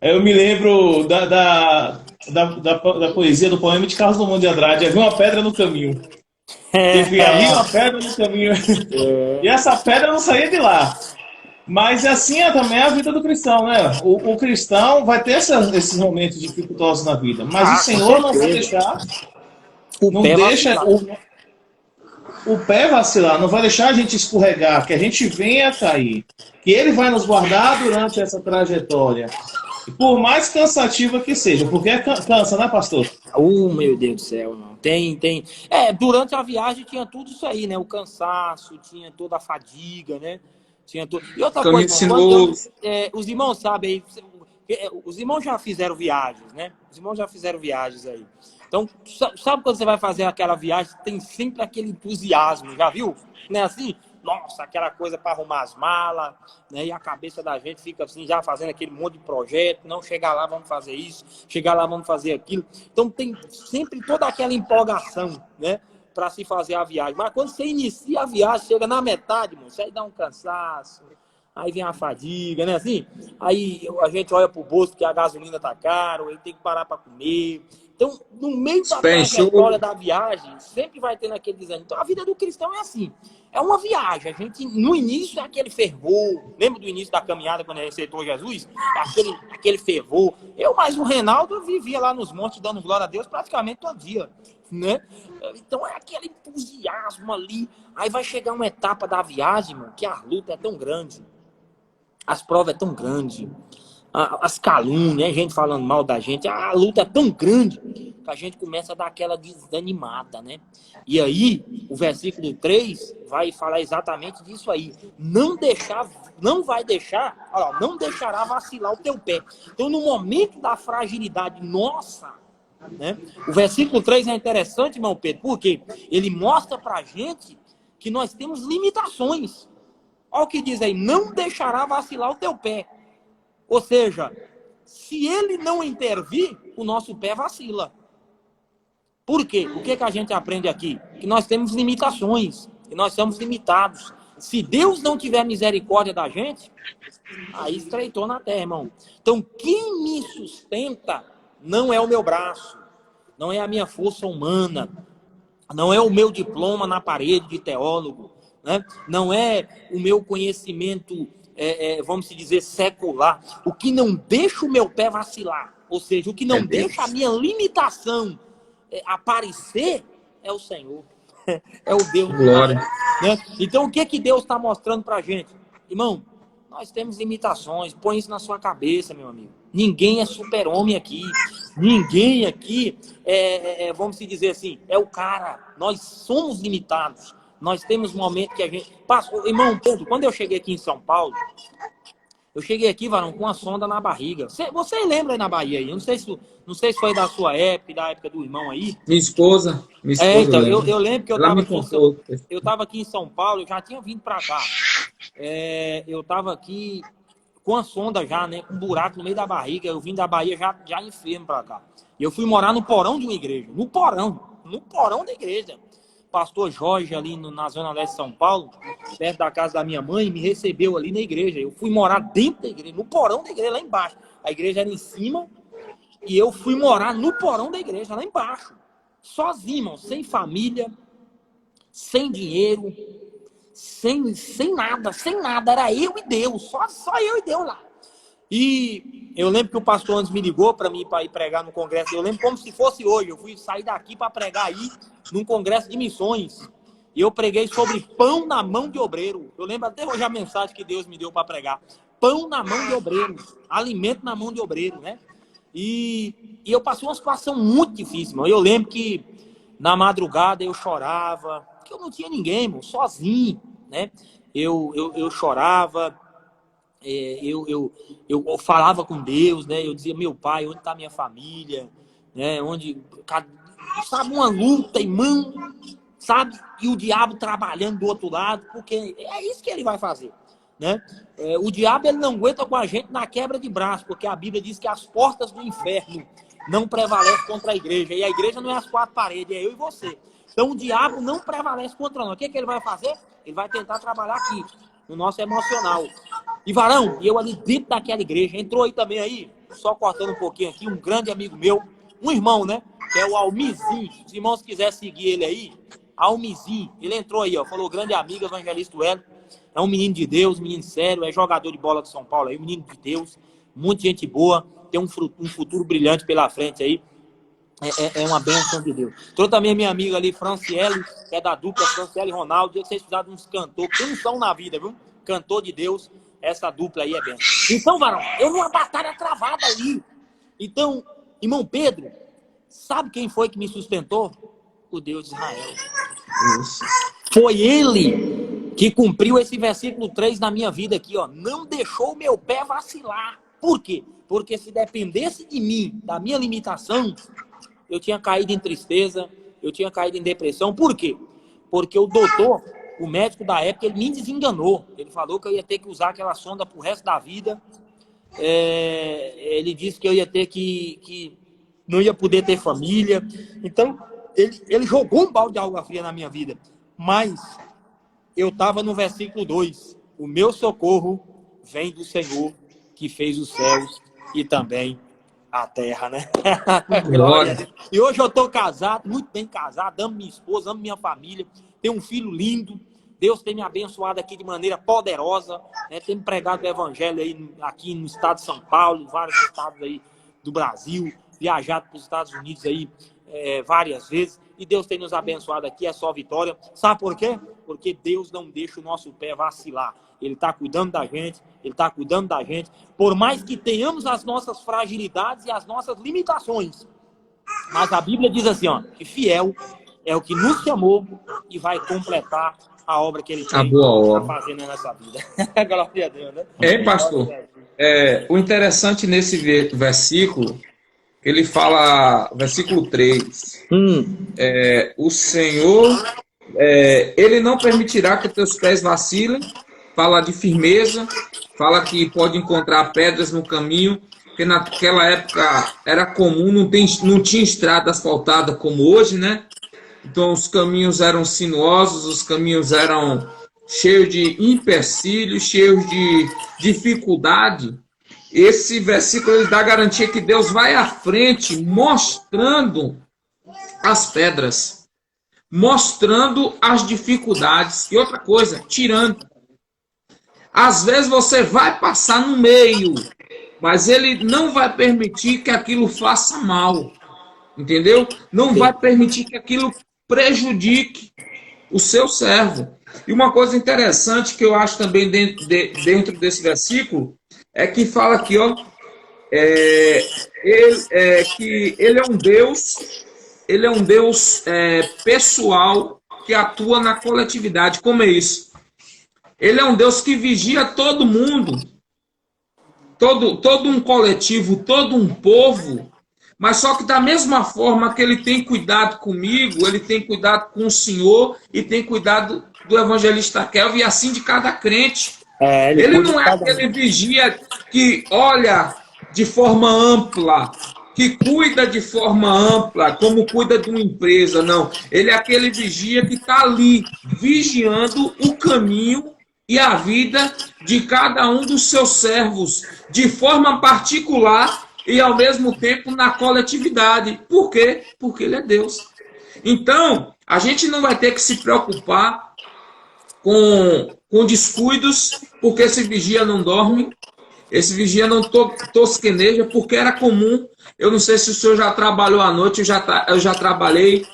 [SPEAKER 2] Eu me lembro da poesia, do poema de Carlos Drummond de Andrade, havia uma pedra no caminho. Havia uma pedra no caminho. E essa pedra não saía de lá. Mas assim é também a vida do cristão, né? O cristão vai ter esses momentos dificultosos na vida, mas o Senhor não vai deixar, não deixa o pé vacilar, não vai deixar a gente escorregar, que a gente venha cair, que Ele vai nos guardar durante essa trajetória, por mais cansativa que seja, porque cansa, né, pastor?
[SPEAKER 3] Meu Deus do céu, não. Tem. Durante a viagem tinha tudo isso aí, né? O cansaço, tinha toda a fadiga, né? Tinha tudo. E outra
[SPEAKER 1] Caminho
[SPEAKER 3] coisa,
[SPEAKER 1] sinuoso.
[SPEAKER 3] os irmãos sabem aí, os irmãos já fizeram viagens, né? Os irmãos já fizeram viagens aí. Então, sabe quando você vai fazer aquela viagem, tem sempre aquele entusiasmo, já viu? Não é assim? Nossa, aquela coisa para arrumar as malas, né? E a cabeça da gente fica assim, já fazendo aquele monte de projeto, não chegar lá, vamos fazer isso, chegar lá, vamos fazer aquilo. Então tem sempre toda aquela empolgação, né? Para se fazer a viagem. Mas quando você inicia a viagem, chega na metade, mano, isso aí dá um cansaço, aí vem a fadiga, né? Assim, aí a gente olha pro bolso que a gasolina tá caro, aí tem que parar para comer. Então, no meio da trajetória da viagem, sempre vai tendo aquele desânimo. Então, a vida do cristão é assim. É uma viagem. A gente, no início, é aquele fervor. Lembra do início da caminhada, quando ele aceitou Jesus? Aquele fervor. Eu, mais o Reinaldo, vivia lá nos montes, dando glória a Deus, praticamente todo dia, né? Então, é aquele entusiasmo ali. Aí vai chegar uma etapa da viagem, mano, que a luta é tão grande. As provas é tão grande. As calúnias, a gente falando mal da gente, a luta é tão grande que a gente começa a dar aquela desanimada, né? E aí, o versículo 3 vai falar exatamente disso aí. Não vai deixar, olha lá, não deixará vacilar o teu pé. Então, no momento da fragilidade nossa, né? O versículo 3 é interessante, irmão Pedro, porque ele mostra pra gente que nós temos limitações. Olha o que diz aí, não deixará vacilar o teu pé. Ou seja, se ele não intervir, o nosso pé vacila. Por quê? O que a gente aprende aqui? Que nós temos limitações, que nós somos limitados. Se Deus não tiver misericórdia da gente, aí estreitou na terra, irmão. Então, quem me sustenta não é o meu braço, não é a minha força humana, não é o meu diploma na parede de teólogo, né? Não é o meu conhecimento, vamos dizer, secular. O que não deixa o meu pé vacilar, ou seja, o que não deixa a minha limitação aparecer, é o Senhor. É o Deus.
[SPEAKER 1] Glória.
[SPEAKER 3] Né? Então, o que Deus está mostrando para a gente? Irmão, nós temos limitações. Põe isso na sua cabeça, meu amigo. Ninguém é super-homem aqui. Ninguém aqui, vamos dizer assim, é o cara. Nós somos limitados. Nós temos momentos que a gente... Irmão, quando eu cheguei aqui em São Paulo, eu cheguei aqui, varão, com uma sonda na barriga. Você lembra aí na Bahia aí? Eu não sei se foi da sua época, da época do irmão aí.
[SPEAKER 1] Minha esposa
[SPEAKER 3] então, eu lembro que eu estava aqui em São Paulo, eu já tinha vindo para cá. Eu estava aqui com a sonda já, né? Com um buraco no meio da barriga. Eu vim da Bahia já enfermo para cá. E eu fui morar no porão de uma igreja. No porão da igreja. Pastor Jorge, ali na Zona Leste de São Paulo, perto da casa da minha mãe, me recebeu ali na igreja. Eu fui morar dentro da igreja, no porão da igreja, lá embaixo. A igreja era em cima e eu fui morar no porão da igreja, lá embaixo. Sozinho, irmão, sem família, sem dinheiro, sem nada. Era eu e Deus, só eu e Deus lá. E eu lembro que o pastor antes me ligou para mim para ir pregar no congresso. Eu lembro como se fosse hoje. Eu fui sair daqui para pregar aí num congresso de missões. E eu preguei sobre pão na mão de obreiro. Eu lembro até hoje a mensagem que Deus me deu para pregar. Pão na mão de obreiro. Alimento na mão de obreiro, né? E eu passei uma situação muito difícil, irmão. Eu lembro que na madrugada eu chorava. Porque eu não tinha ninguém, irmão. Sozinho, né? Eu chorava. Eu falava com Deus, né? Eu dizia, meu pai, onde está minha família? Né? Sabe, uma luta, irmão, sabe? E o diabo trabalhando do outro lado, porque é isso que ele vai fazer, né? O diabo, ele não aguenta com a gente na quebra de braço, porque a Bíblia diz que as portas do inferno não prevalecem contra a igreja, e a igreja não é as quatro paredes, é eu e você. Então o diabo não prevalece contra nós. O que ele vai fazer? Ele vai tentar trabalhar aqui, no nosso emocional. E varão, eu ali dentro daquela igreja, entrou aí também aí, só cortando um pouquinho aqui, um grande amigo meu, um irmão, né? Que é o Almizinho. Se os irmãos quiserem seguir ele aí, Almizinho. Ele entrou aí, ó, falou, grande amigo, evangelista Hélio. É um menino de Deus, menino sério, é jogador de bola de São Paulo aí, um menino de Deus, muita gente boa, tem um futuro brilhante pela frente aí. É uma bênção de Deus. Entrou também a minha amiga ali, Franciele, que é da dupla Franciele e Ronaldo. Dia que vocês precisaram de uns cantores, que não são na vida, viu? Cantor de Deus, essa dupla aí é bênção. Então, varão, eu numa batalha travada ali. Então, irmão Pedro, sabe quem foi que me sustentou? O Deus de Israel.
[SPEAKER 1] Isso.
[SPEAKER 3] Foi ele que cumpriu esse versículo 3 na minha vida aqui, ó. Não deixou o meu pé vacilar. Por quê? Porque se dependesse de mim, da minha limitação, eu tinha caído em tristeza, eu tinha caído em depressão. Por quê? Porque o doutor, o médico da época, ele me desenganou. Ele falou que eu ia ter que usar aquela sonda pro resto da vida. Ele disse que eu ia ter que não ia poder ter família. Então, ele jogou um balde de água fria na minha vida. Mas eu estava no versículo 2. O meu socorro vem do Senhor que fez os céus e também a terra, né? Glória a Deus. E hoje eu estou casado, muito bem casado, amo minha esposa, amo minha família, tenho um filho lindo. Deus tem me abençoado aqui de maneira poderosa, né? Tem me pregado o evangelho aí, aqui no estado de São Paulo, vários estados aí do Brasil, viajado para os Estados Unidos aí várias vezes, e Deus tem nos abençoado aqui, é só vitória. Sabe por quê? Porque Deus não deixa o nosso pé vacilar. Ele está cuidando da gente, Ele está cuidando da gente, por mais que tenhamos as nossas fragilidades e as nossas limitações. Mas a Bíblia diz assim, ó, que fiel é o que nos chamou e vai completar a obra que Ele tem está fazendo nessa vida. Glória a Deus, né?
[SPEAKER 1] Pastor? O interessante nesse versículo, ele fala, versículo 3, o Senhor, Ele não permitirá que teus pés vacilem, fala de firmeza, fala que pode encontrar pedras no caminho, porque naquela época era comum, não tinha estrada asfaltada como hoje, né? Então os caminhos eram sinuosos, os caminhos eram cheios de empecilhos, cheios de dificuldade. Esse versículo ele dá garantia que Deus vai à frente, mostrando as pedras, mostrando as dificuldades. E outra coisa, tirando. Às vezes você vai passar no meio, mas Ele não vai permitir que aquilo faça mal. Entendeu? Não vai permitir que aquilo prejudique o seu servo. E uma coisa interessante que eu acho também dentro desse versículo é que fala aqui, ó, que ele é um Deus pessoal que atua na coletividade. Como é isso? Ele é um Deus que vigia todo mundo, todo um coletivo, todo um povo. Mas só que da mesma forma que Ele tem cuidado comigo, Ele tem cuidado com o Senhor e tem cuidado do evangelista Kelvin e assim de cada crente. Ele não é aquele vigia que olha de forma ampla, que cuida de forma ampla, como cuida de uma empresa, não. Ele é aquele vigia que está ali, vigiando o caminho e a vida de cada um dos seus servos, de forma particular e ao mesmo tempo na coletividade. Por quê? Porque Ele é Deus. Então, a gente não vai ter que se preocupar com descuidos, porque esse vigia não dorme, esse vigia não tosqueneja, porque era comum. Eu não sei se o senhor já trabalhou à noite, eu já trabalhei.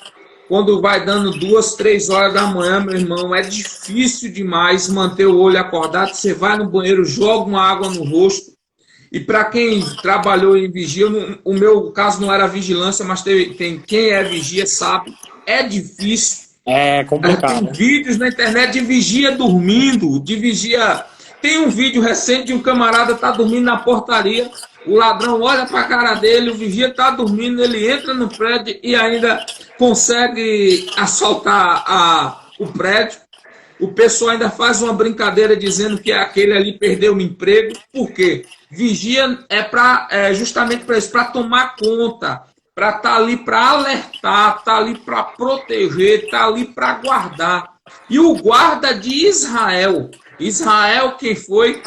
[SPEAKER 1] Quando vai dando 2, 3 horas da manhã, meu irmão, é difícil demais manter o olho acordado. Você vai no banheiro, joga uma água no rosto. E para quem trabalhou em vigia, o meu caso não era vigilância, mas tem quem é vigia sabe, é difícil.
[SPEAKER 3] É complicado.
[SPEAKER 1] Tem vídeos na internet de vigia dormindo, de vigia... Tem um vídeo recente de um camarada tá dormindo na portaria, o ladrão olha para a cara dele, o vigia tá dormindo, ele entra no prédio e ainda consegue assaltar o prédio. O pessoal ainda faz uma brincadeira dizendo que aquele ali perdeu o emprego. Por quê? Vigia é justamente para isso, para tomar conta, para estar ali para alertar, estar ali para proteger, estar ali para guardar. E o guarda de Israel, quem foi?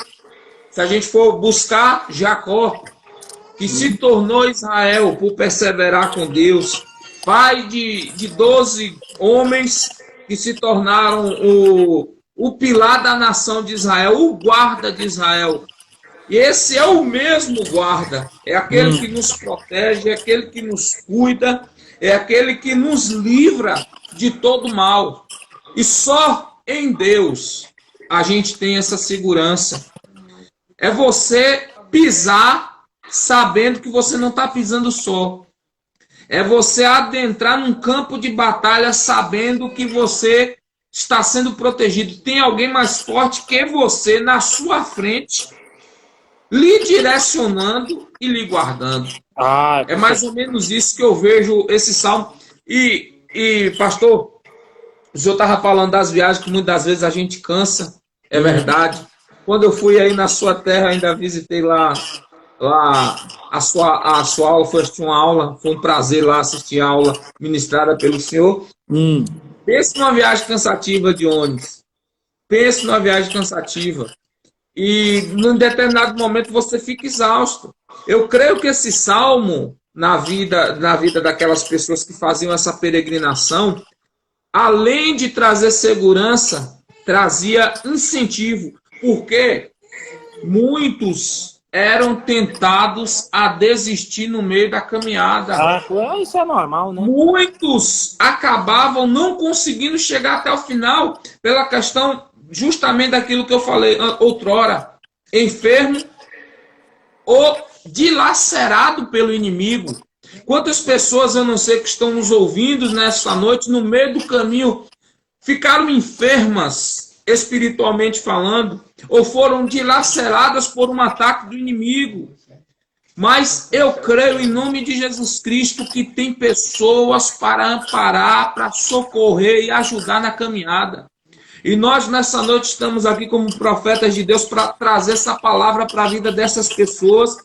[SPEAKER 1] Se a gente for buscar Jacó, que se tornou Israel por perseverar com Deus, pai de 12 homens que se tornaram o pilar da nação de Israel, o guarda de Israel. E esse é o mesmo guarda, é aquele que nos protege, é aquele que nos cuida, é aquele que nos livra de todo mal. E só em Deus a gente tem essa segurança. É você pisar sabendo que você não está pisando só. É você adentrar num campo de batalha sabendo que você está sendo protegido. Tem alguém mais forte que você na sua frente, lhe direcionando e lhe guardando. É mais ou menos isso que eu vejo esse salmo. E pastor, o senhor estava falando das viagens que muitas das vezes a gente cansa. É verdade. Quando eu fui aí na sua terra, ainda visitei lá a sua aula, foi assistir uma aula, foi um prazer lá assistir a aula ministrada pelo senhor. Pense numa viagem cansativa de ônibus. Pense numa viagem cansativa. e num determinado momento você fica exausto. Eu creio que esse salmo, na vida daquelas pessoas que faziam essa peregrinação, além de trazer segurança, trazia incentivo, porque muitos eram tentados a desistir no meio da caminhada.
[SPEAKER 3] Isso é normal, né?
[SPEAKER 1] Muitos acabavam não conseguindo chegar até o final pela questão justamente daquilo que eu falei outrora, enfermo ou dilacerado pelo inimigo. Quantas pessoas, eu não sei, que estão nos ouvindo nesta noite, no meio do caminho, ficaram enfermas, espiritualmente falando, ou foram dilaceradas por um ataque do inimigo. Mas eu creio em nome de Jesus Cristo que tem pessoas para amparar, para socorrer e ajudar na caminhada. E nós nessa noite estamos aqui como profetas de Deus para trazer essa palavra para a vida dessas pessoas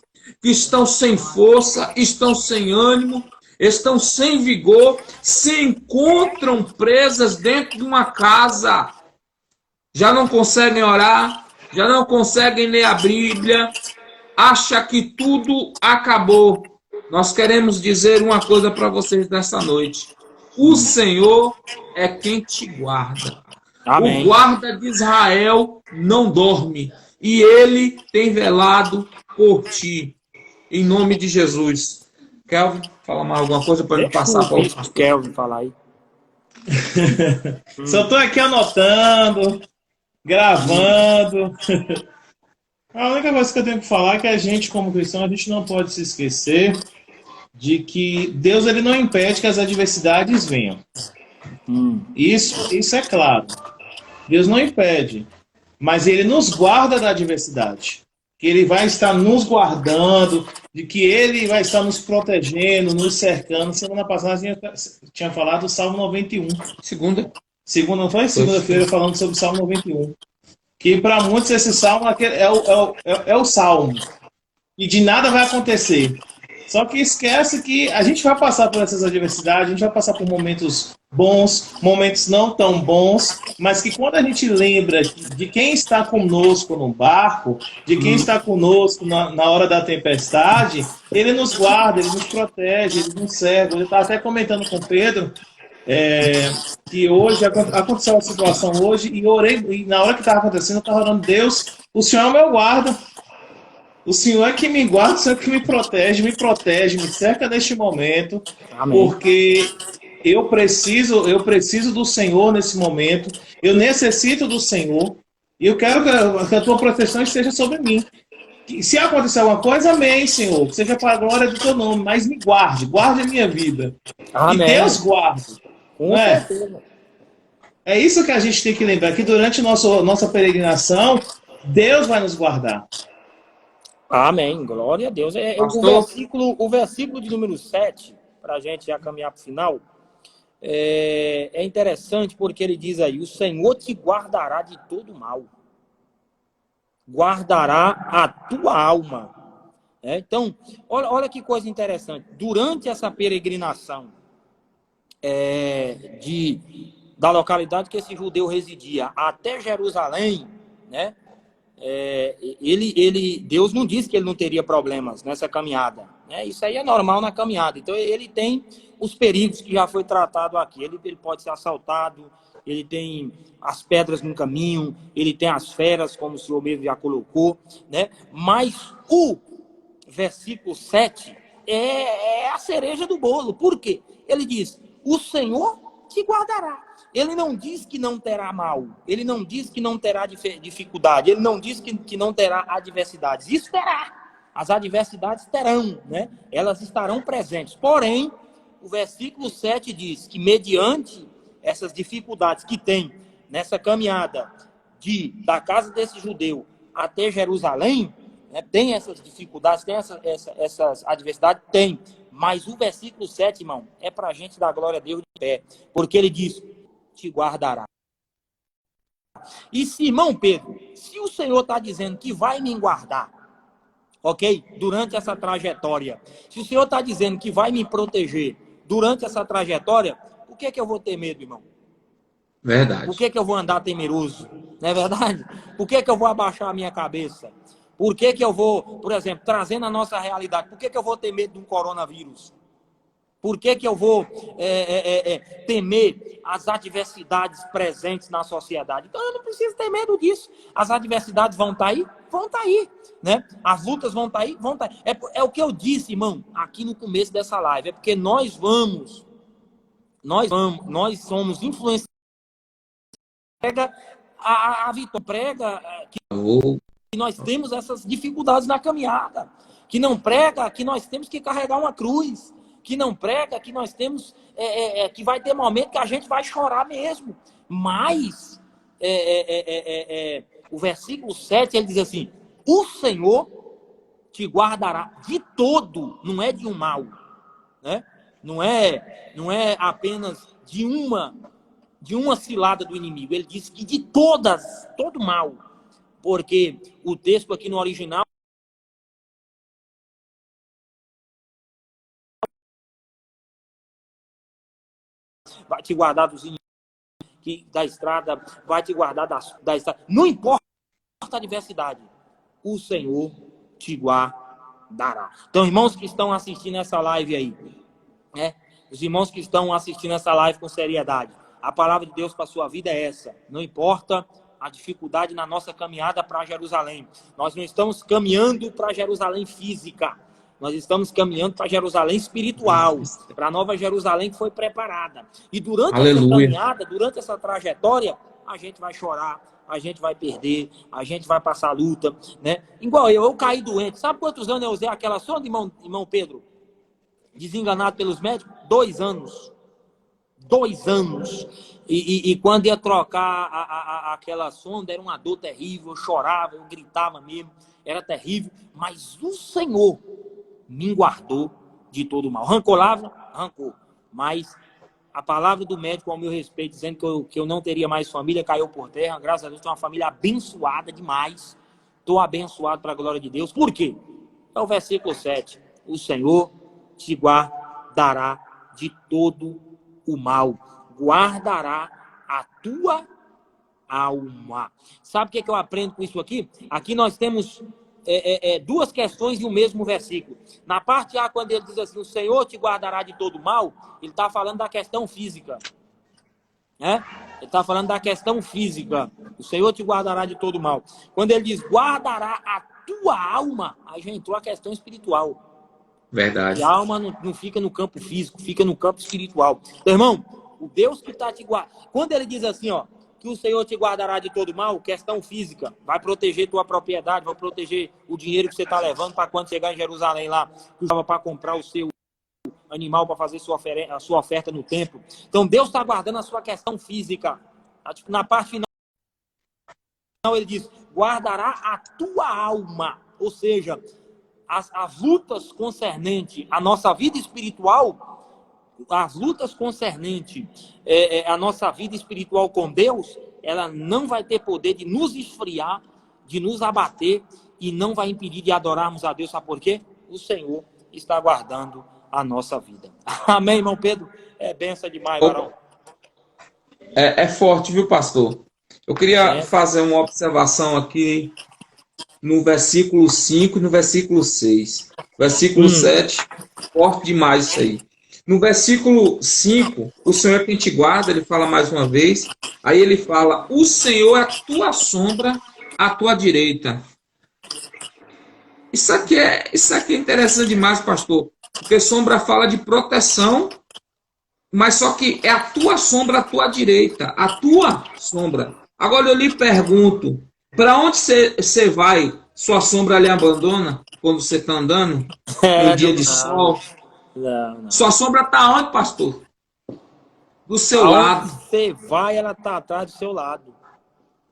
[SPEAKER 1] que estão sem força, estão sem ânimo, estão sem vigor, se encontram presas dentro de uma casa, já não conseguem orar, já não conseguem ler a Bíblia, acha que tudo acabou. Nós queremos dizer uma coisa para vocês nessa noite. O Senhor é quem te guarda.
[SPEAKER 3] Amém.
[SPEAKER 1] O guarda de Israel não dorme e ele tem velado por ti. Em nome de Jesus. Kelvin, fala mais alguma coisa para me passar para o
[SPEAKER 3] Kelvin falar aí.
[SPEAKER 2] Só estou aqui anotando, gravando. A única coisa que eu tenho que falar é que a gente, como cristão, a gente não pode se esquecer de que Deus ele não impede que as adversidades venham. Isso é claro. Deus não impede, mas Ele nos guarda da adversidade. Que Ele vai estar nos guardando, de que Ele vai estar nos protegendo, nos cercando. Semana passada tinha falado do Salmo 91. Segunda não foi? Segunda-feira falando sobre o Salmo 91. Que para muitos esse Salmo é o Salmo. E de nada vai acontecer. Só que esquece que a gente vai passar por essas adversidades, a gente vai passar por momentos bons, momentos não tão bons, mas que quando a gente lembra de quem está conosco no barco, de quem está conosco na hora da tempestade, ele nos guarda, ele nos protege, ele nos serve. Eu estava até comentando com o Pedro que hoje aconteceu uma situação hoje e orei, e na hora que estava acontecendo eu estava orando: Deus, o Senhor é o meu guarda. O Senhor é que me guarda, o Senhor é que me protege, me cerca neste momento. Amém. Porque eu preciso do Senhor nesse momento, eu necessito do Senhor, e eu quero que a tua proteção esteja sobre mim. E se acontecer alguma coisa, amém, Senhor, que seja para a glória do teu nome, mas me guarde a minha vida. Amém. E Deus guarda. Não é? É isso que a gente tem que lembrar, que durante nossa peregrinação, Deus vai nos guardar.
[SPEAKER 3] Amém, glória a Deus. O versículo de número 7, para a gente já caminhar para o final, é interessante porque ele diz aí: o Senhor te guardará de todo mal, guardará a tua alma. Então, olha que coisa interessante. Durante essa peregrinação da localidade que esse judeu residia até Jerusalém, né? Deus não disse que ele não teria problemas nessa caminhada, né? Isso aí é normal na caminhada. Então ele tem os perigos que já foi tratado aqui. Ele pode ser assaltado, ele tem as pedras no caminho, ele tem as feras, como o senhor mesmo já colocou, né? Mas o versículo 7 é a cereja do bolo. Por quê? Ele diz: o Senhor te guardará. Ele não diz que não terá mal, ele não diz que não terá dificuldade, ele não diz que não terá adversidades. Isso terá, as adversidades terão, né? Elas estarão presentes. Porém, o versículo 7 diz que mediante essas dificuldades que tem nessa caminhada da casa desse judeu até Jerusalém, né, tem essas dificuldades, tem essas adversidades, tem. Mas o versículo 7, irmão, é para a gente dar glória a Deus de pé, porque ele diz: te guardará. E se, irmão Pedro, se o Senhor está dizendo que vai me guardar, ok? Durante essa trajetória, se o Senhor está dizendo que vai me proteger durante essa trajetória, por que eu vou ter medo, irmão?
[SPEAKER 1] Verdade.
[SPEAKER 3] Por que eu vou andar temeroso? Não é verdade? Por que eu vou abaixar a minha cabeça? Por que eu vou, por exemplo, trazendo a nossa realidade, por que eu vou ter medo de um coronavírus? Por que eu vou temer as adversidades presentes na sociedade? Então eu não preciso ter medo disso. As adversidades vão estar aí? Vão estar aí. Né? As lutas vão estar aí? Vão estar aí. É o que eu disse, irmão, aqui no começo dessa live. É porque nós somos influenciados. Prega a vitória, prega que nós temos essas dificuldades na caminhada. Que não prega que nós temos que carregar uma cruz. Que não prega que nós temos, que vai ter momento que a gente vai chorar mesmo. Mas, o versículo 7, ele diz assim, o Senhor te guardará de todo, não é de um mal, né? Não é apenas de uma cilada do inimigo. Ele diz que de todo mal. Porque o texto aqui no original vai te guardar dos inimigos da estrada, vai te guardar da estrada. Não importa a adversidade, o Senhor te guardará. Então, irmãos que estão assistindo essa live aí, né? Os irmãos que estão assistindo essa live com seriedade, a palavra de Deus para a sua vida é essa. Não importa a dificuldade na nossa caminhada para Jerusalém. Nós não estamos caminhando para Jerusalém física. Nós estamos caminhando para Jerusalém espiritual, para a nova Jerusalém que foi preparada. E durante essa caminhada, durante essa trajetória, a gente vai chorar, a gente vai perder, a gente vai passar luta, né? Igual eu caí doente. Sabe quantos anos eu usei aquela sonda, irmão Pedro? Desenganado pelos médicos? 2 anos. 2 anos. E quando ia trocar aquela sonda, era uma dor terrível, eu chorava, eu gritava mesmo, era terrível. Mas o Senhor me guardou de todo mal. Rancou lá? Rancou. Mas a palavra do médico ao meu respeito, dizendo que eu não teria mais família, caiu por terra. Graças a Deus, tenho uma família abençoada demais. Estou abençoado para a glória de Deus. Por quê? É o versículo 7. O Senhor te guardará de todo o mal. Guardará a tua alma. Sabe o que eu aprendo com isso aqui? Aqui nós temos 2 questões em um mesmo versículo. Na parte A, quando ele diz assim, o Senhor te guardará de todo mal, ele está falando da questão física. Né? Ele está falando da questão física. O Senhor te guardará de todo mal. Quando ele diz, guardará a tua alma, aí já entrou a questão espiritual.
[SPEAKER 1] Verdade.
[SPEAKER 3] E a alma não fica no campo físico, fica no campo espiritual. Então, irmão, o Deus que está te guardando. Quando ele diz assim, ó, que o Senhor te guardará de todo mal, questão física, vai proteger tua propriedade, vai proteger o dinheiro que você está levando para quando chegar em Jerusalém lá, que usava para comprar o seu animal para fazer a sua oferta no templo. Então, Deus está guardando a sua questão física. Na parte final, ele diz, guardará a tua alma. Ou seja, as lutas concernentes à nossa vida espiritual, as lutas concernentes à nossa vida espiritual com Deus, ela não vai ter poder de nos esfriar, de nos abater e não vai impedir de adorarmos a Deus. Sabe por quê? O Senhor está guardando a nossa vida. Amém, irmão Pedro? É benção demais, varão.
[SPEAKER 1] É forte, viu, pastor? Eu queria fazer uma observação aqui no versículo 5 e no versículo 6. Versículo 7, forte demais isso aí. No versículo 5, o Senhor é quem te guarda, ele fala mais uma vez. Aí ele fala, o Senhor é a tua sombra, à tua direita. Isso aqui é interessante demais, pastor. Porque sombra fala de proteção, mas só que é a tua sombra à tua direita. A tua sombra. Agora eu lhe pergunto, para onde você vai? Sua sombra lhe abandona quando você está andando? No dia de sol?
[SPEAKER 3] Não.
[SPEAKER 1] Sua sombra está onde, pastor? Do seu lado.
[SPEAKER 3] Você vai, ela está atrás do seu lado.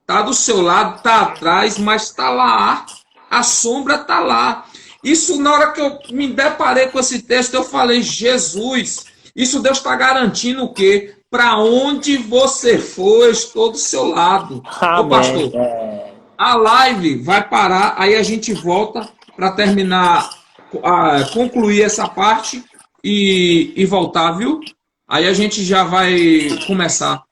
[SPEAKER 1] Está do seu lado, está atrás, mas está lá. A sombra está lá. Isso, na hora que eu me deparei com esse texto, eu falei, Jesus, isso Deus está garantindo o quê? Para onde você for, eu estou do seu lado. Ô, pastor, a live vai parar, aí a gente volta para terminar, concluir essa parte e voltar, viu? Aí a gente já vai começar.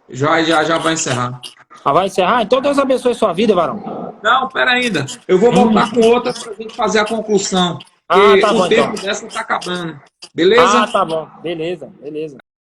[SPEAKER 1] Já vai encerrar.
[SPEAKER 3] Ah, vai encerrar? Então Deus abençoe sua vida, varão.
[SPEAKER 1] Não, pera ainda. Eu vou voltar com outra para a gente fazer a conclusão.
[SPEAKER 3] Ah,
[SPEAKER 1] Porque
[SPEAKER 3] tá bom,
[SPEAKER 1] o tempo
[SPEAKER 3] então.
[SPEAKER 1] dessa está acabando.
[SPEAKER 3] Ah,
[SPEAKER 1] Beleza?
[SPEAKER 3] tá bom. Beleza, beleza.